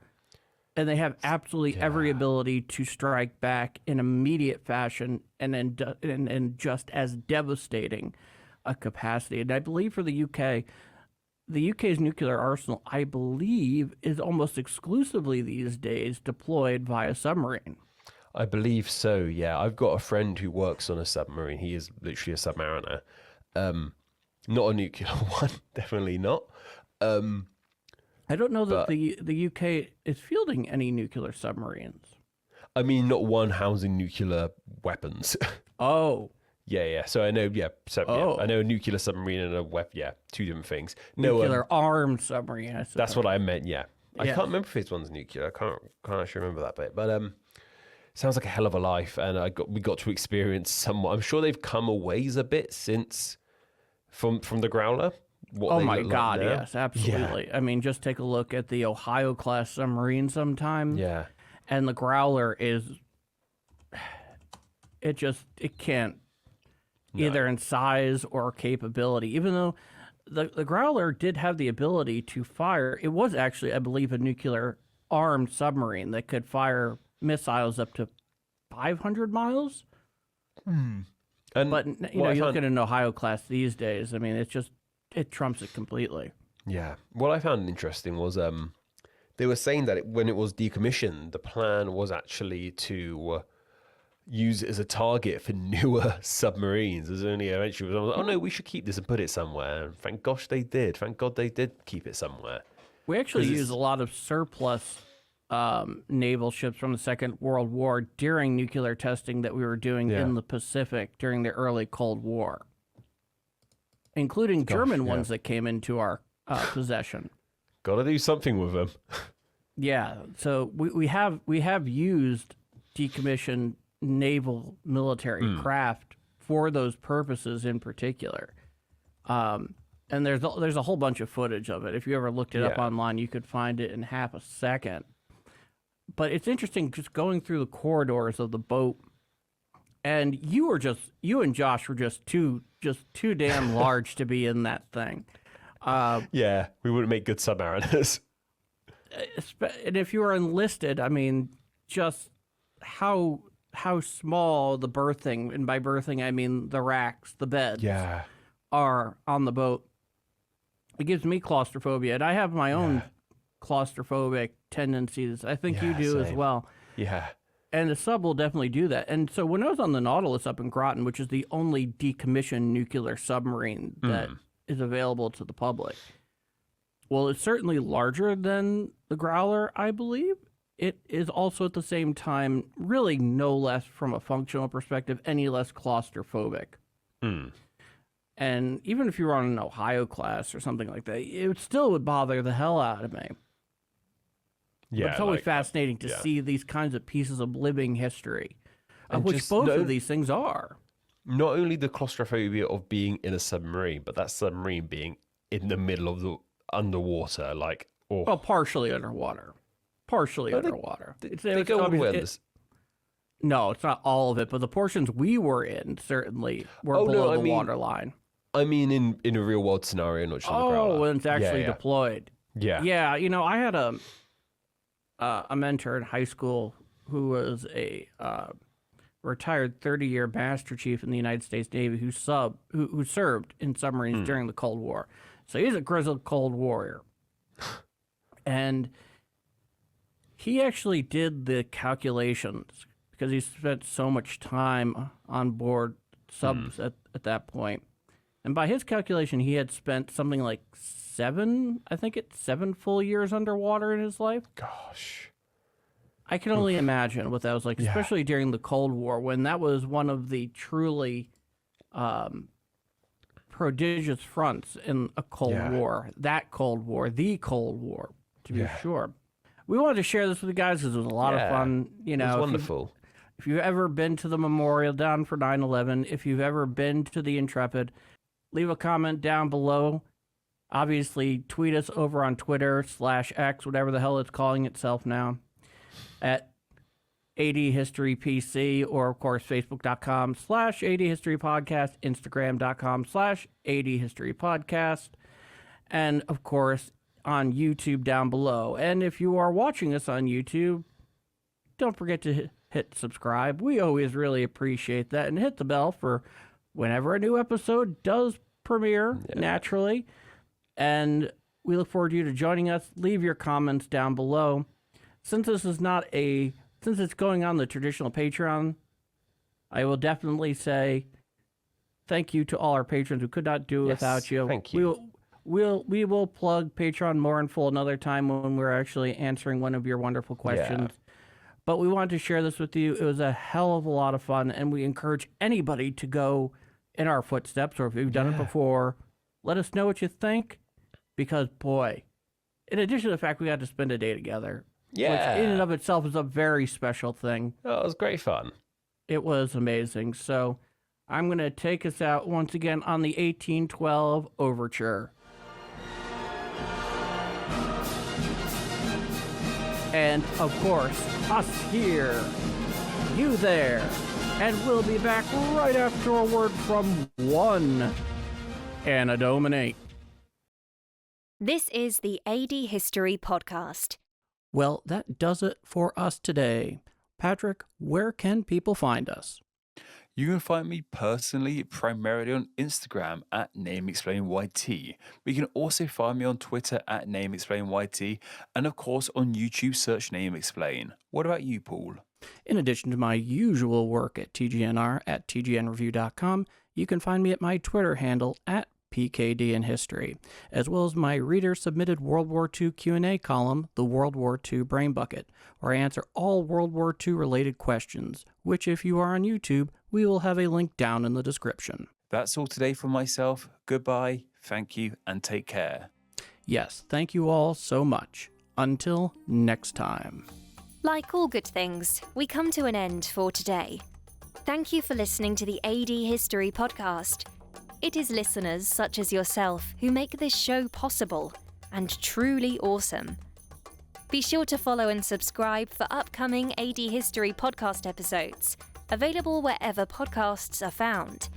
And they have absolutely every ability to strike back in immediate fashion and just as devastating a capacity. And I believe for the UK's nuclear arsenal, I believe, is almost exclusively these days deployed via submarine. I believe so, yeah. I've got a friend who works on a submarine. He is literally a submariner. Not a nuclear one, definitely not. I don't know that the UK is fielding any nuclear submarines. I mean, not one housing nuclear weapons. Oh. Yeah. So I know, I know a nuclear submarine and a weapon, two different things. Nuclear armed submarine, I suppose. That's what I meant, yeah. I can't remember if this one's nuclear. I can't actually remember that bit. But sounds like a hell of a life, and we got to experience somewhat. I'm sure they've come a ways a bit since from the Growler. Oh my God, yes, absolutely. Yeah. I mean, just take a look at the Ohio-class submarine sometime. Yeah. And the Growler it can't, either in size or capability, even though the Growler did have the ability to fire. It was actually, I believe, a nuclear-armed submarine that could fire missiles up to 500 miles. And but, you look at an Ohio-class these days, I mean, it trumps it completely. Yeah. What I found interesting was they were saying that when it was decommissioned, the plan was actually to use it as a target for newer submarines. There's only eventually was, oh no, we should keep this and put it somewhere. And thank gosh they did. Thank God they did keep it somewhere. We actually use a lot of surplus naval ships from the Second World War during nuclear testing that we were doing in the Pacific during the early Cold War, including German ones that came into our possession. Got to do something with them. Yeah, so we have used decommissioned naval military craft for those purposes in particular. And there's a whole bunch of footage of it. If you ever looked it up online, you could find it in half a second. But it's interesting just going through the corridors of the boat, and you and Josh were just too damn large to be in that thing. Yeah, we wouldn't make good submariners. And if you were enlisted, I mean, just how small the berthing, and by berthing I mean the racks, the beds, are on the boat. It gives me claustrophobia, and I have my own claustrophobic tendencies. I think you do as well. Yeah. And the sub will definitely do that. And so when I was on the Nautilus up in Groton, which is the only decommissioned nuclear submarine that is available to the public, well, it's certainly larger than the Growler, I believe. It is also at the same time really no less, from a functional perspective, any less claustrophobic. And even if you were on an Ohio class or something like that, it still would bother the hell out of me. Yeah, but it's always fascinating to see these kinds of pieces of living history, of which both of these things are. Not only the claustrophobia of being in a submarine, but that submarine being in the middle of the underwater, like... Oh. Well, partially underwater. Underwater. They go all the way under. No, it's not all of it, but the portions we were in certainly were below the waterline. I mean, in a real world scenario, not just on the Growler. When it's actually deployed. Yeah. Yeah, I had a mentor in high school who was a retired 30-year Master Chief in the United States Navy who served in submarines during the Cold War. So he's a grizzled Cold Warrior. And he actually did the calculations, because he spent so much time on board subs at that point. And by his calculation, he had spent something like 7 full years underwater in his life. Gosh. I can only imagine what that was like, especially during the Cold War, when that was one of the truly prodigious fronts in a Cold War. That Cold War, the Cold War, to be sure. We wanted to share this with you guys because it was a lot of fun. You know, it was wonderful. If you've ever been to the memorial down for 9/11, if you've ever been to the Intrepid, leave a comment down below. Obviously, tweet us over on Twitter /X, whatever the hell it's calling itself now, at AD History PC, or of course Facebook.com/AD History Podcast, Instagram.com/AD History Podcast, and of course on YouTube down below. And if you are watching us on YouTube, don't forget to hit subscribe. We always really appreciate that, and hit the bell for whenever a new episode does premiere naturally. And we look forward to you to joining us. Leave your comments down below. Since this is since it's going on the traditional Patreon, I will definitely say thank you to all our patrons who could not do it without you. Thank you. We will plug Patreon more in full another time when we're actually answering one of your wonderful questions. But we wanted to share this with you. It was a hell of a lot of fun, and we encourage anybody to go in our footsteps, or if you've done it before, let us know what you think, because, boy, in addition to the fact we got to spend a day together, which in and of itself is a very special thing. Oh, it was great fun. It was amazing. So I'm going to take us out once again on the 1812 Overture. And, of course, us here, you there, and we'll be back right after a word from one Anna Domini. This is the AD History Podcast. Well, that does it for us today. Patrick, where can people find us? You can find me personally primarily on Instagram at NameExplainYT. But you can also find me on Twitter at NameExplainYT, and of course on YouTube search NameExplain. What about you, Paul? In addition to my usual work at TGNR at tgnreview.com, you can find me at my Twitter handle at PKD in History, as well as my reader-submitted World War II Q&A column, the World War II Brain Bucket, where I answer all World War II related questions, which if you are on YouTube, we will have a link down in the description. That's all today from myself. Goodbye, thank you, and take care. Yes, thank you all so much. Until next time. Like all good things, we come to an end for today. Thank you for listening to the AD History Podcast. It is listeners such as yourself who make this show possible and truly awesome. Be sure to follow and subscribe for upcoming AD History podcast episodes, available wherever podcasts are found.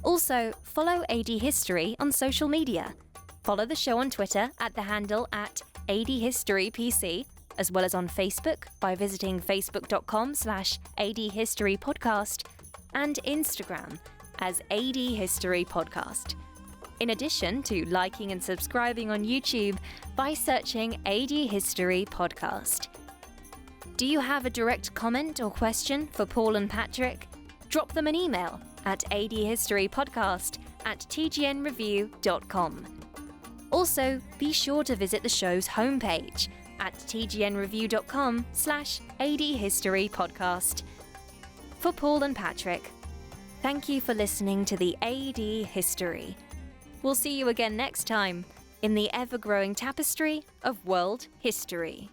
Also, follow AD History on social media. Follow the show on Twitter at the handle at ADHistoryPC, as well as on Facebook by visiting facebook.com/ADHistoryPodcast and Instagram as AD History Podcast. In addition to liking and subscribing on YouTube by searching AD History Podcast. Do you have a direct comment or question for Paul and Patrick? Drop them an email at adhistorypodcast@tgnreview.com. Also, be sure to visit the show's homepage at tgnreview.com/ADHistoryPodcast. For Paul and Patrick, thank you for listening to the AD History. We'll see you again next time in the ever-growing tapestry of world history.